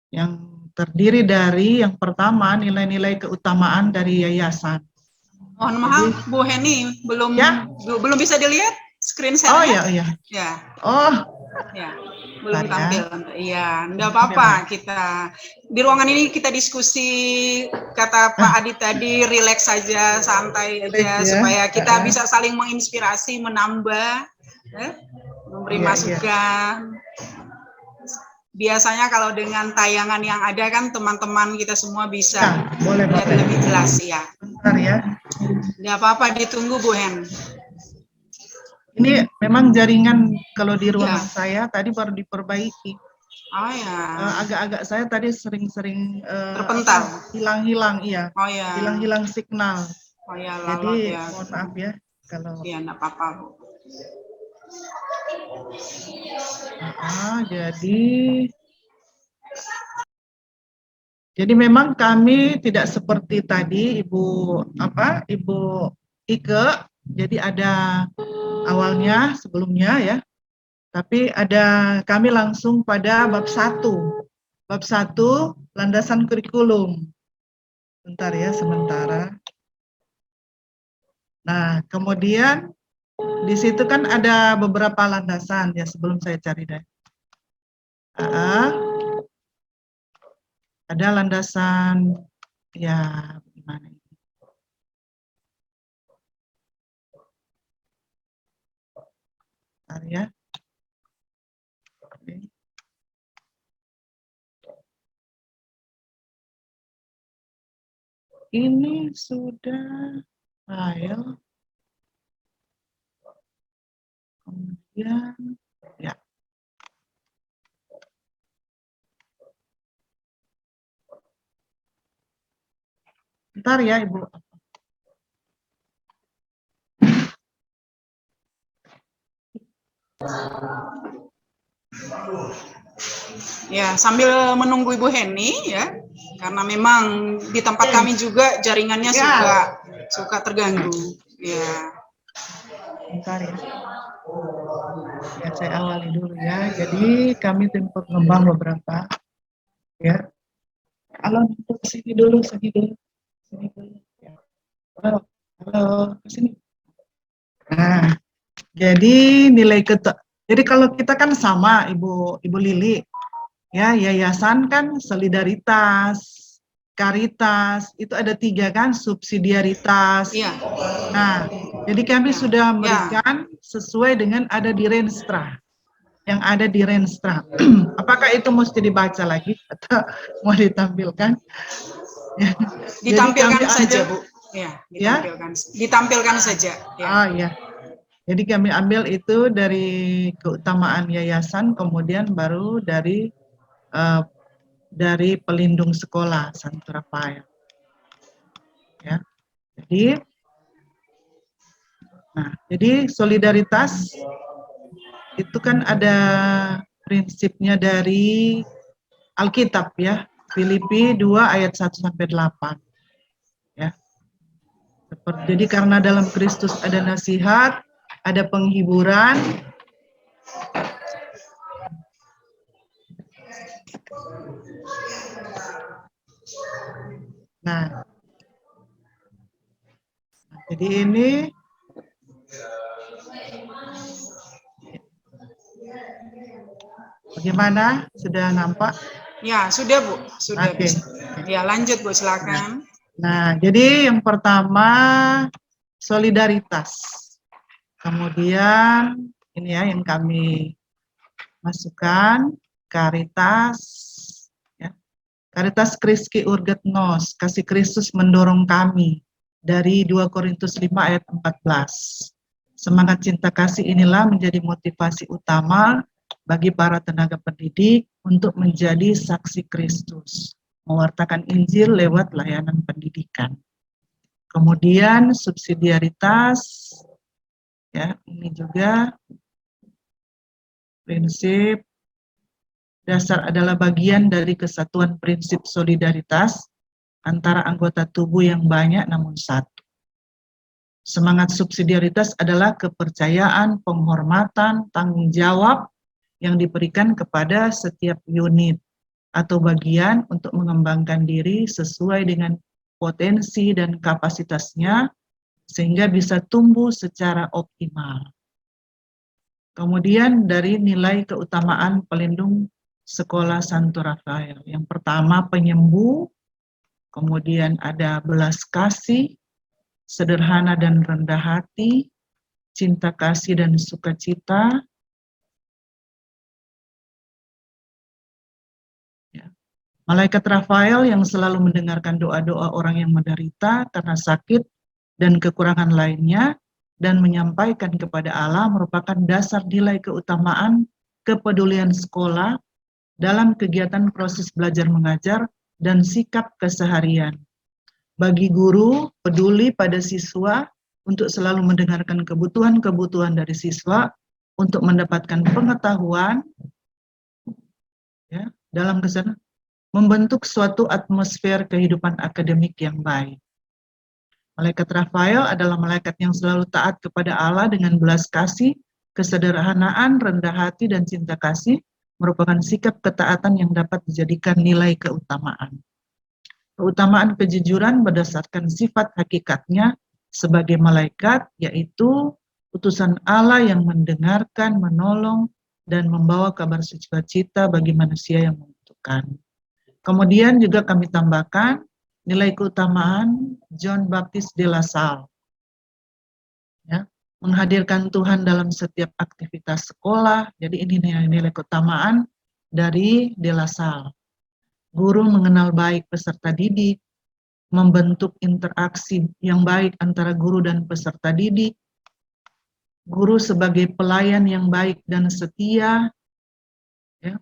yang terdiri dari yang pertama nilai-nilai keutamaan dari yayasan. Mohon maaf, Bu Heni, belum bisa dilihat screen saya. Oh iya. Ya. Oh. Ya, belum tampil. Iya, enggak apa-apa. Kita di ruangan ini kita diskusi, kata Pak Adi tadi, rileks saja, santai aja, supaya kita bisa saling menginspirasi, menambah, memberi masukan. Biasanya kalau dengan tayangan yang ada kan teman-teman kita semua bisa lihat lebih jelas ya. Bentar ya. Enggak apa-apa, ditunggu Bu Hen. Ini memang jaringan kalau di ruangan saya tadi baru diperbaiki. Oh ya. Agak-agak saya tadi sering-sering terpental. Hilang-hilang, iya. Oh ya. Hilang-hilang signal. Oh ya, jadi ya. mohon maaf ya kalau. Iya, enggak apa-apa, Bu. Jadi memang kami tidak seperti tadi Ibu Ike, jadi ada awalnya sebelumnya ya, tapi kami langsung pada bab 1. Bab 1 landasan kurikulum. Bentar ya, sementara. Nah, kemudian di situ kan ada beberapa landasan ya, sebelum saya cari deh. Ada landasan ya gimana ini? Bentar ya. Oke. Ini sudah file. Kemudian ya. Bentar ya Ibu. Ya, sambil menunggu Ibu Heni ya, karena memang di tempat kami juga jaringannya suka terganggu. Ya. Bentar ya. Ya, saya awali dulu ya. Jadi kami tim pengembang beberapa ya. Halo, sini dulu. Sini dulu. Ya. Halo, kesini. Nah, jadi jadi kalau kita kan sama Ibu Lili, ya yayasan kan solidaritas, karitas, itu ada 3 kan, subsidiaritas. Iya. Nah, Jadi kami Ya. sudah Ya. memberikan sesuai dengan ada di Renstra. Yang ada di Renstra. Apakah itu mesti dibaca lagi atau mau ditampilkan? Ya. Jadi Ditampilkan kami saja, ambil- Bu. Ya, Ya? ditampilkan. Ditampilkan saja. Ya. Ah ya. Jadi kami ambil itu dari keutamaan yayasan, kemudian baru dari pelindung sekolah Santo Rafael. Ya. Jadi solidaritas itu kan ada prinsipnya dari Alkitab ya. Filipi 2 ayat 1 sampai 8. Ya. Jadi karena dalam Kristus ada nasihat, ada penghiburan. Nah, jadi ini bagaimana? Sudah nampak? Ya, sudah, Bu. Sudah Oke. bisa. Ya, lanjut, Bu, silakan. Nah, jadi yang pertama solidaritas. Kemudian ini ya yang kami masukkan, Caritas, ya. Caritas Christi urget nos, kasih Kristus mendorong kami, dari 2 Korintus 5 ayat 14. Semangat cinta kasih inilah menjadi motivasi utama bagi para tenaga pendidik untuk menjadi saksi Kristus, mewartakan Injil lewat layanan pendidikan. Kemudian subsidiaritas, ya ini juga prinsip dasar adalah bagian dari kesatuan prinsip solidaritas antara anggota tubuh yang banyak namun satu. Semangat subsidiaritas adalah kepercayaan, penghormatan, tanggung jawab yang diberikan kepada setiap unit atau bagian untuk mengembangkan diri sesuai dengan potensi dan kapasitasnya sehingga bisa tumbuh secara optimal. Kemudian dari nilai keutamaan pelindung sekolah Santo Rafael. Yang pertama penyembuh, kemudian ada belas kasih, sederhana dan rendah hati, cinta kasih dan sukacita. Ya. Malaikat Rafael yang selalu mendengarkan doa-doa orang yang menderita karena sakit dan kekurangan lainnya, dan menyampaikan kepada Allah merupakan dasar nilai keutamaan kepedulian sekolah dalam kegiatan proses belajar mengajar dan sikap keseharian. Bagi guru, peduli pada siswa untuk selalu mendengarkan kebutuhan-kebutuhan dari siswa untuk mendapatkan pengetahuan, ya, dalam kesana membentuk suatu atmosfer kehidupan akademik yang baik. Malaikat Rafael adalah malaikat yang selalu taat kepada Allah dengan belas kasih, kesederhanaan, rendah hati, dan cinta kasih, merupakan sikap ketaatan yang dapat dijadikan nilai keutamaan. Keutamaan kejujuran berdasarkan sifat hakikatnya sebagai malaikat, yaitu utusan Allah yang mendengarkan, menolong, dan membawa kabar sukacita bagi manusia yang membutuhkan. Kemudian juga kami tambahkan nilai keutamaan John Baptist de la Salle, ya, menghadirkan Tuhan dalam setiap aktivitas sekolah. Jadi ini nilai keutamaan dari de la Salle. Guru mengenal baik peserta didik, membentuk interaksi yang baik antara guru dan peserta didik, guru sebagai pelayan yang baik dan setia. Ya.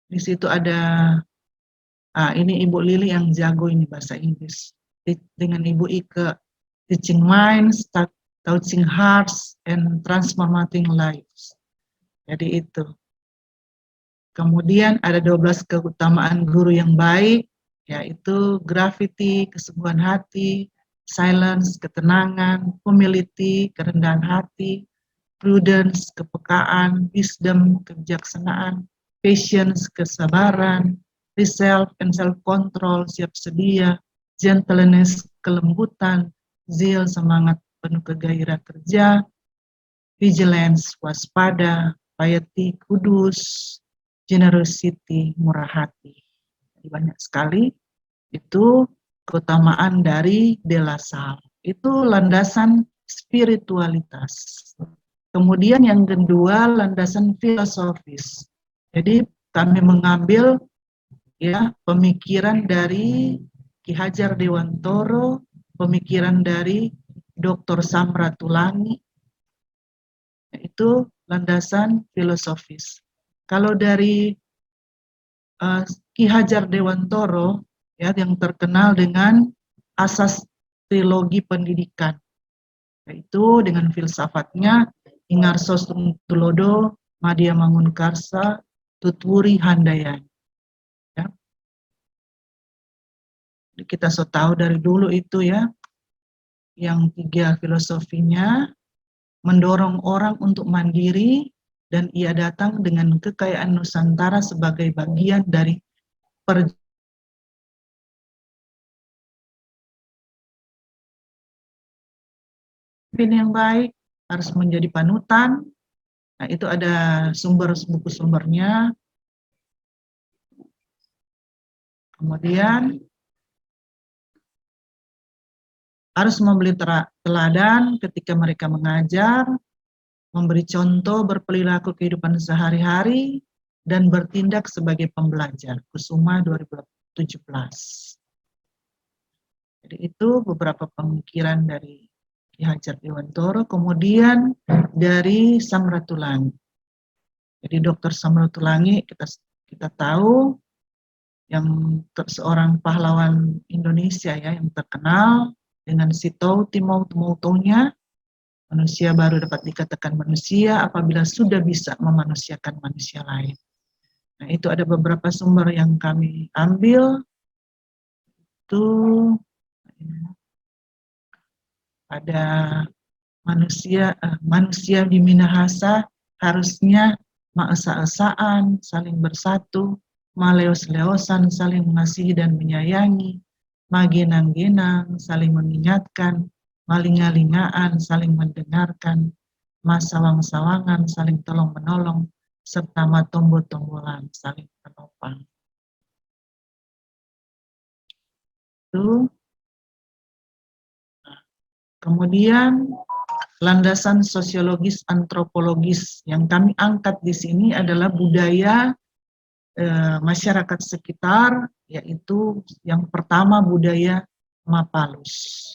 Di situ ada ini Ibu Lili yang jago ini bahasa Inggris. Dengan Ibu Ike, teaching minds, touching hearts, and transforming lives. Jadi itu. Kemudian ada 12 keutamaan guru yang baik, yaitu gravity, kesungguhan hati, silence, ketenangan, humility, kerendahan hati, prudence, kepekaan, wisdom, kebijaksanaan, patience, kesabaran, resolve and self-control, siap sedia, gentleness, kelembutan, zeal, semangat penuh kegairah kerja, vigilance, waspada, piety, kudus, generosity, murah hati. Jadi banyak sekali itu keutamaan dari de la Salle. Itu landasan spiritualitas. Kemudian yang kedua, landasan filosofis. Jadi kami mengambil ya pemikiran dari Ki Hajar Dewantoro, pemikiran dari Dr. Samratulangi, yaitu landasan filosofis. Kalau dari Ki Hajar Dewantoro ya yang terkenal dengan asas trilogi pendidikan, yaitu dengan filsafatnya Ingarso Tulodo, Madya Mangunkarsa, Tutwuri Handayani. Ya. Kita so tahu dari dulu itu ya, yang 3 filosofinya mendorong orang untuk mandiri, dan ia datang dengan kekayaan Nusantara sebagai bagian dari pemimpin yang baik, harus menjadi panutan. Nah, itu ada buku sumbernya. Kemudian harus memberi teladan ketika mereka mengajar, memberi contoh berperilaku kehidupan sehari-hari, dan bertindak sebagai pembelajar. Kusuma 2017. Jadi itu beberapa pemikiran dari Ki Hajar Dewantoro, kemudian dari Samratulangi. Jadi Dr. Samratulangi kita tahu yang seorang pahlawan Indonesia ya yang terkenal dengan Sitou Timau-Timautonya, manusia baru dapat dikatakan manusia apabila sudah bisa memanusiakan manusia lain. Nah, itu ada beberapa sumber yang kami ambil. Itu ada manusia di Minahasa harusnya maesa-esaan, saling bersatu, maleos-leosan, saling mengasihi dan menyayangi, magenang-genang, saling mengingatkan, malinga-lingaan, saling mendengarkan, masawang-sawangan, saling tolong-menolong, serta matombo-tombolan, saling menopang. Itu. Kemudian landasan sosiologis antropologis yang kami angkat di sini adalah budaya masyarakat sekitar, yaitu yang pertama budaya Mapalus,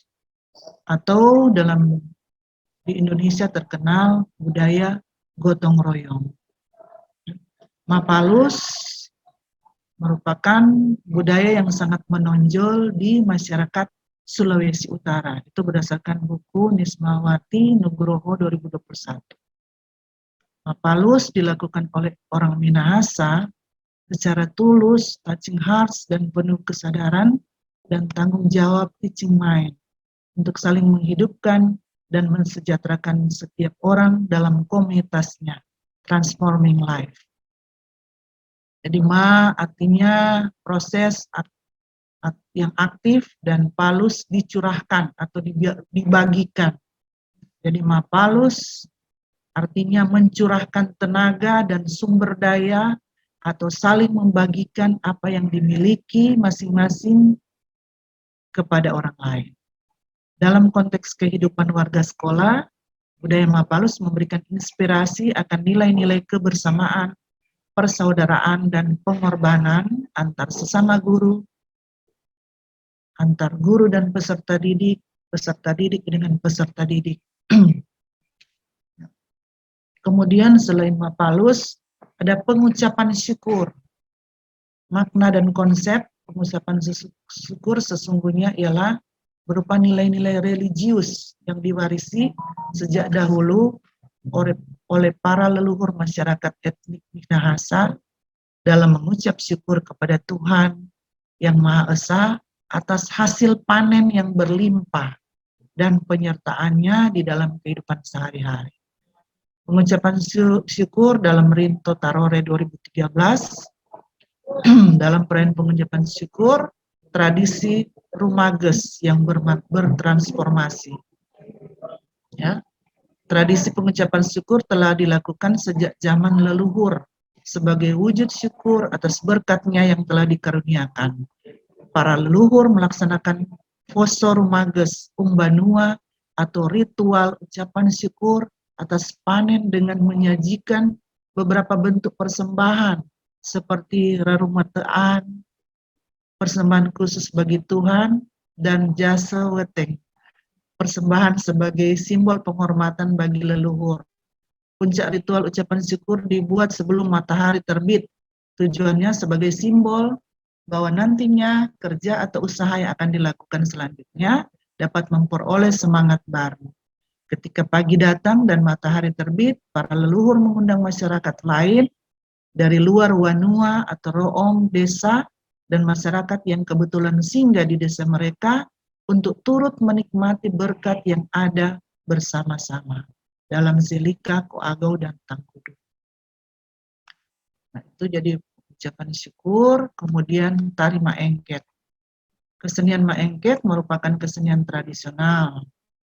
atau di Indonesia terkenal budaya gotong royong. Mapalus merupakan budaya yang sangat menonjol di masyarakat Sulawesi Utara. Itu berdasarkan buku Nismawati Nugroho 2021. Mapalus dilakukan oleh orang Minahasa secara tulus, touching hearts, dan penuh kesadaran dan tanggung jawab teaching mind untuk saling menghidupkan dan mensejahterakan setiap orang dalam komunitasnya, transforming life. Jadi artinya proses yang aktif, dan palus dicurahkan atau dibagikan. Jadi Mapalus artinya mencurahkan tenaga dan sumber daya atau saling membagikan apa yang dimiliki masing-masing kepada orang lain. Dalam konteks kehidupan warga sekolah, budaya Mapalus memberikan inspirasi akan nilai-nilai kebersamaan, persaudaraan, dan pengorbanan antar sesama guru, antar guru dan peserta didik dengan peserta didik. Kemudian selain Mapalus, ada pengucapan syukur. Makna dan konsep pengucapan syukur sesungguhnya ialah berupa nilai-nilai religius yang diwarisi sejak dahulu oleh para leluhur masyarakat etnik Minahasa dalam mengucap syukur kepada Tuhan Yang Maha Esa atas hasil panen yang berlimpah dan penyertaannya di dalam kehidupan sehari-hari. Pengucapan syukur dalam Rinto Tarore 2013, dalam perayaan pengucapan syukur, tradisi Rumages yang bertransformasi. Ya. Tradisi pengucapan syukur telah dilakukan sejak zaman leluhur sebagai wujud syukur atas berkatnya yang telah dikaruniakan. Para leluhur melaksanakan Poso Rumages Umbanua atau ritual ucapan syukur atas panen dengan menyajikan beberapa bentuk persembahan seperti rerumataan, persembahan khusus bagi Tuhan, dan jasa weteng, persembahan sebagai simbol penghormatan bagi leluhur. Puncak ritual ucapan syukur dibuat sebelum matahari terbit. Tujuannya sebagai simbol bahwa nantinya kerja atau usaha yang akan dilakukan selanjutnya dapat memperoleh semangat baru. Ketika pagi datang dan matahari terbit, para leluhur mengundang masyarakat lain dari luar Wanua atau Roong desa dan masyarakat yang kebetulan singgah di desa mereka untuk turut menikmati berkat yang ada bersama-sama dalam Silika, Koagau, dan Tangkudu. Nah, itu jadi ucapan syukur. Kemudian tari maengket. Kesenian maengket merupakan kesenian tradisional.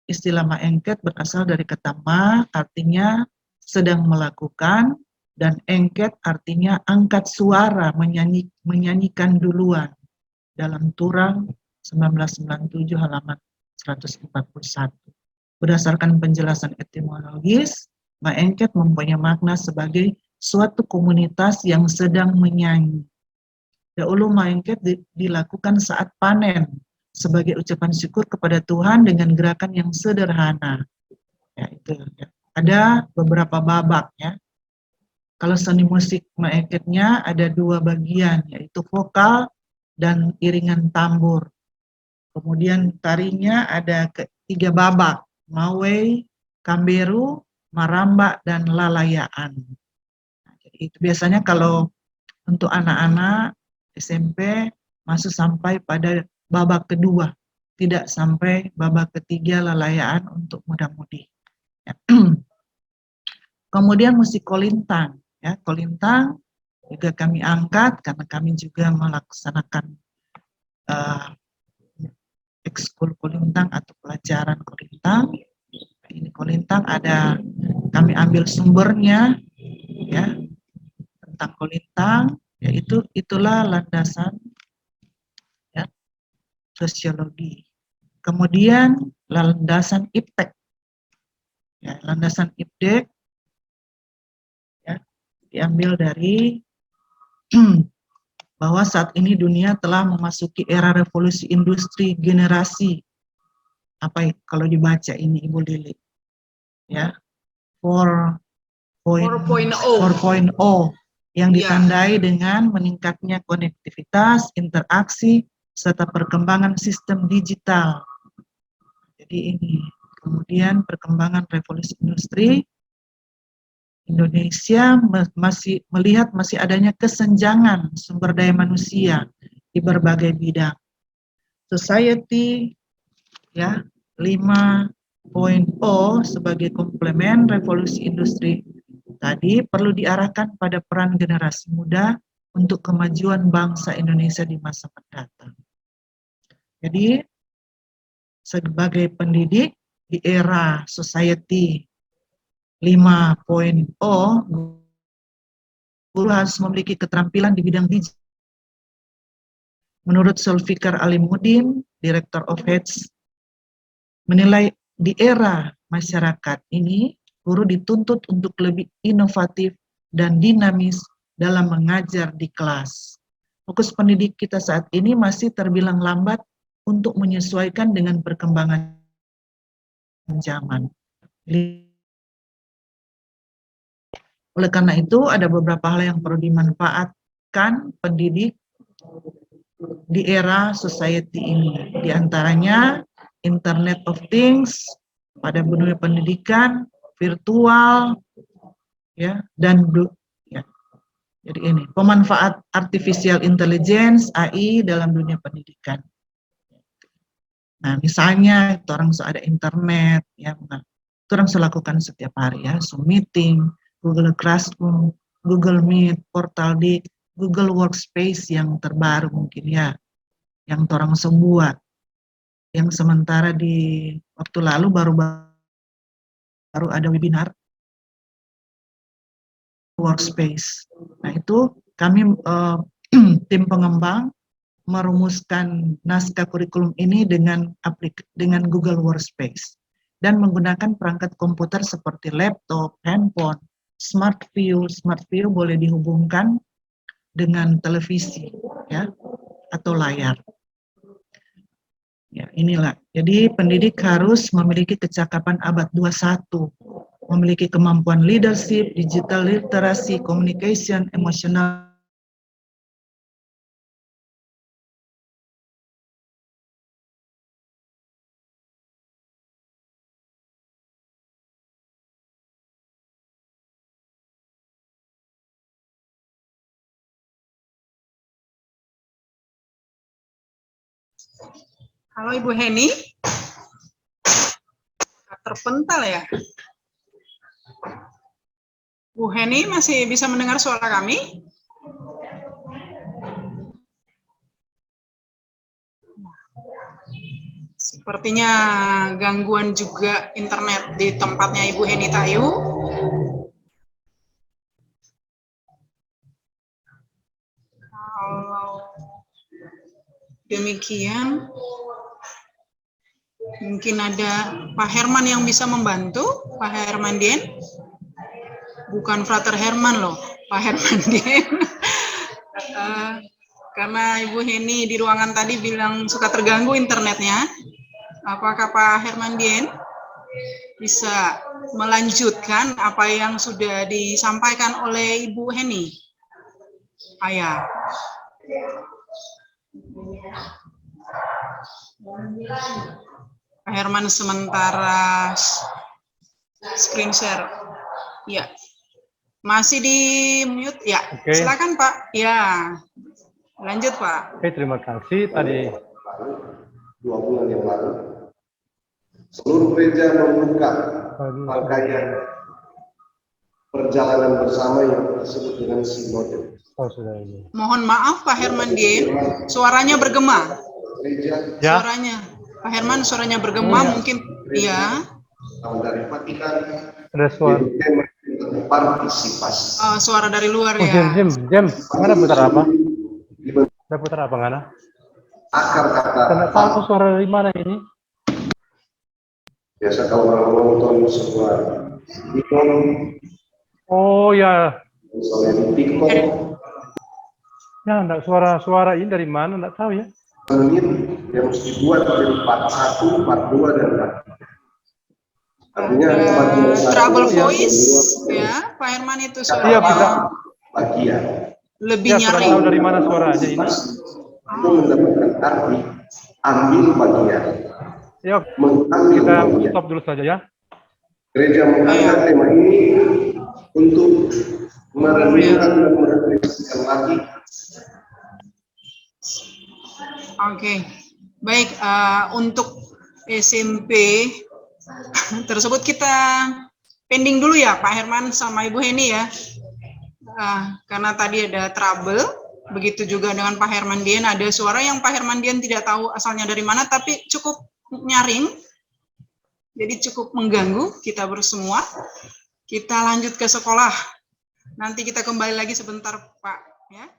Istilah maengket berasal dari kata ma, artinya sedang melakukan, dan engket artinya angkat suara, menyanyikan duluan. Dalam Turang 1997 halaman 141. Berdasarkan penjelasan etimologis, maengket mempunyai makna sebagai suatu komunitas yang sedang menyanyi. Dahulu maengket dilakukan saat panen sebagai ucapan syukur kepada Tuhan dengan gerakan yang sederhana. Ya, itu ya. Ada beberapa babak ya. Kalau seni musik maengketnya ada dua bagian, yaitu vokal dan iringan tambur. Kemudian tarinya ada tiga babak, mawei, kamberu, maramba, dan lalayaan. Nah, jadi itu biasanya kalau untuk anak-anak SMP masuk sampai pada babak kedua, tidak sampai babak ketiga lalayaan untuk muda-mudi. Ya. Kemudian musik kolintang, ya kolintang juga kami angkat karena kami juga melaksanakan ekskul kolintang atau pelajaran kolintang. Ini kolintang ada kami ambil sumbernya, ya tentang kolintang, yaitu itulah landasan ya, sosiologi. Kemudian landasan iptek, ya, landasan iptek ya, diambil dari bahwa saat ini dunia telah memasuki era revolusi industri generasi apa kalau dibaca ini Ibu Lili ya 4.0 yang ditandai dengan meningkatnya konektivitas, interaksi, serta perkembangan sistem digital. Jadi ini kemudian perkembangan revolusi industri, Indonesia masih melihat masih adanya kesenjangan sumber daya manusia di berbagai bidang. Society ya 5.0 sebagai komplement revolusi industri tadi perlu diarahkan pada peran generasi muda untuk kemajuan bangsa Indonesia di masa mendatang. Jadi sebagai pendidik di era society 5.0, guru harus memiliki keterampilan di bidang digital. Menurut Zulfikar Alimuddin, Director of Heads, menilai di era masyarakat ini, guru dituntut untuk lebih inovatif dan dinamis dalam mengajar di kelas. Fokus pendidik kita saat ini masih terbilang lambat untuk menyesuaikan dengan perkembangan zaman. Oleh karena itu, ada beberapa hal yang perlu dimanfaatkan pendidik di era society ini. Di antaranya, Internet of Things, pada dunia pendidikan, virtual, ya, dan ya. Jadi ini, pemanfaat artificial intelligence, AI, dalam dunia pendidikan. Nah, misalnya, orang ada internet, ya, orang lakukan setiap hari, ya, Zoom meeting, Google Classroom, Google Meet, Portaldik, Google Workspace yang terbaru mungkin ya, yang orang buat, yang sementara di waktu lalu baru ada webinar Workspace. Nah itu kami tim pengembang merumuskan naskah kurikulum ini dengan Google Workspace. dan menggunakan perangkat komputer seperti laptop, handphone, smart view. Smart view boleh dihubungkan dengan televisi, ya, atau layar. Ya, inilah. Jadi pendidik harus memiliki kecakapan abad 21, memiliki kemampuan leadership, digital literasi, communication, emosional. Halo Ibu Heni, terpental ya. Bu Heni masih bisa mendengar suara kami? Sepertinya gangguan juga internet di tempatnya Ibu Heni Tayu. Kalau demikian, mungkin ada Pak Herman yang bisa membantu, Pak Herman Dien. Bukan Frater Herman loh, Pak Herman Dien. Karena Ibu Heni di ruangan tadi bilang suka terganggu internetnya. Apakah Pak Herman Dien bisa melanjutkan apa yang sudah disampaikan oleh Ibu Heni? Ayah. Pak Herman sementara screen share. Ya. Masih di mute ya. Oke. Silakan Pak. Ya. Lanjut Pak. Oke, terima kasih. Tadi 2 bulan yang lalu, seluruh gereja membuka rangkaian perjalanan bersama yang disebut dengan sinode. sudah ini. Mohon maaf Pak Herman Dien, suaranya bergema. Gereja Ya. Suaranya Pak Herman suaranya bergema mungkin ya. dari Vatikan Ada suara. tema partisipasi. Suara dari luar Oh, ya. Jam. Mana putar apa? Ada putar apa ngana? Akar kata Tidak tahu suara dari mana ini. biasa kalau orang menonton sebuah ikon Oh ya, misalnya di TikTok, ya enggak suara ini dari mana? Enggak tahu ya. menit yang harus dibuat dari part 1, part 2 dan part 3. Artinya bagian satu, Trouble yang voice kedua, ya Pak Herman itu Iya, suaranya bagian lebih Ya, kurang tahu nyaring. dari mana suaranya ini. itu mendapatkan arti ambil bagian, Yuk, mengambil kita bagian. stop dulu saja ya. Gereja mengangkat tema ini untuk merenungkan dan merefleksikan lagi. Oke. Baik, untuk SMP tersebut kita pending dulu ya Pak Herman sama Ibu Heni ya. Karena tadi ada trouble, begitu juga dengan Pak Herman Dien, ada suara yang Pak Herman Dien tidak tahu asalnya dari mana, tapi cukup nyaring, jadi cukup mengganggu kita bersemua. Kita lanjut ke sekolah, nanti kita kembali lagi sebentar Pak. Ya.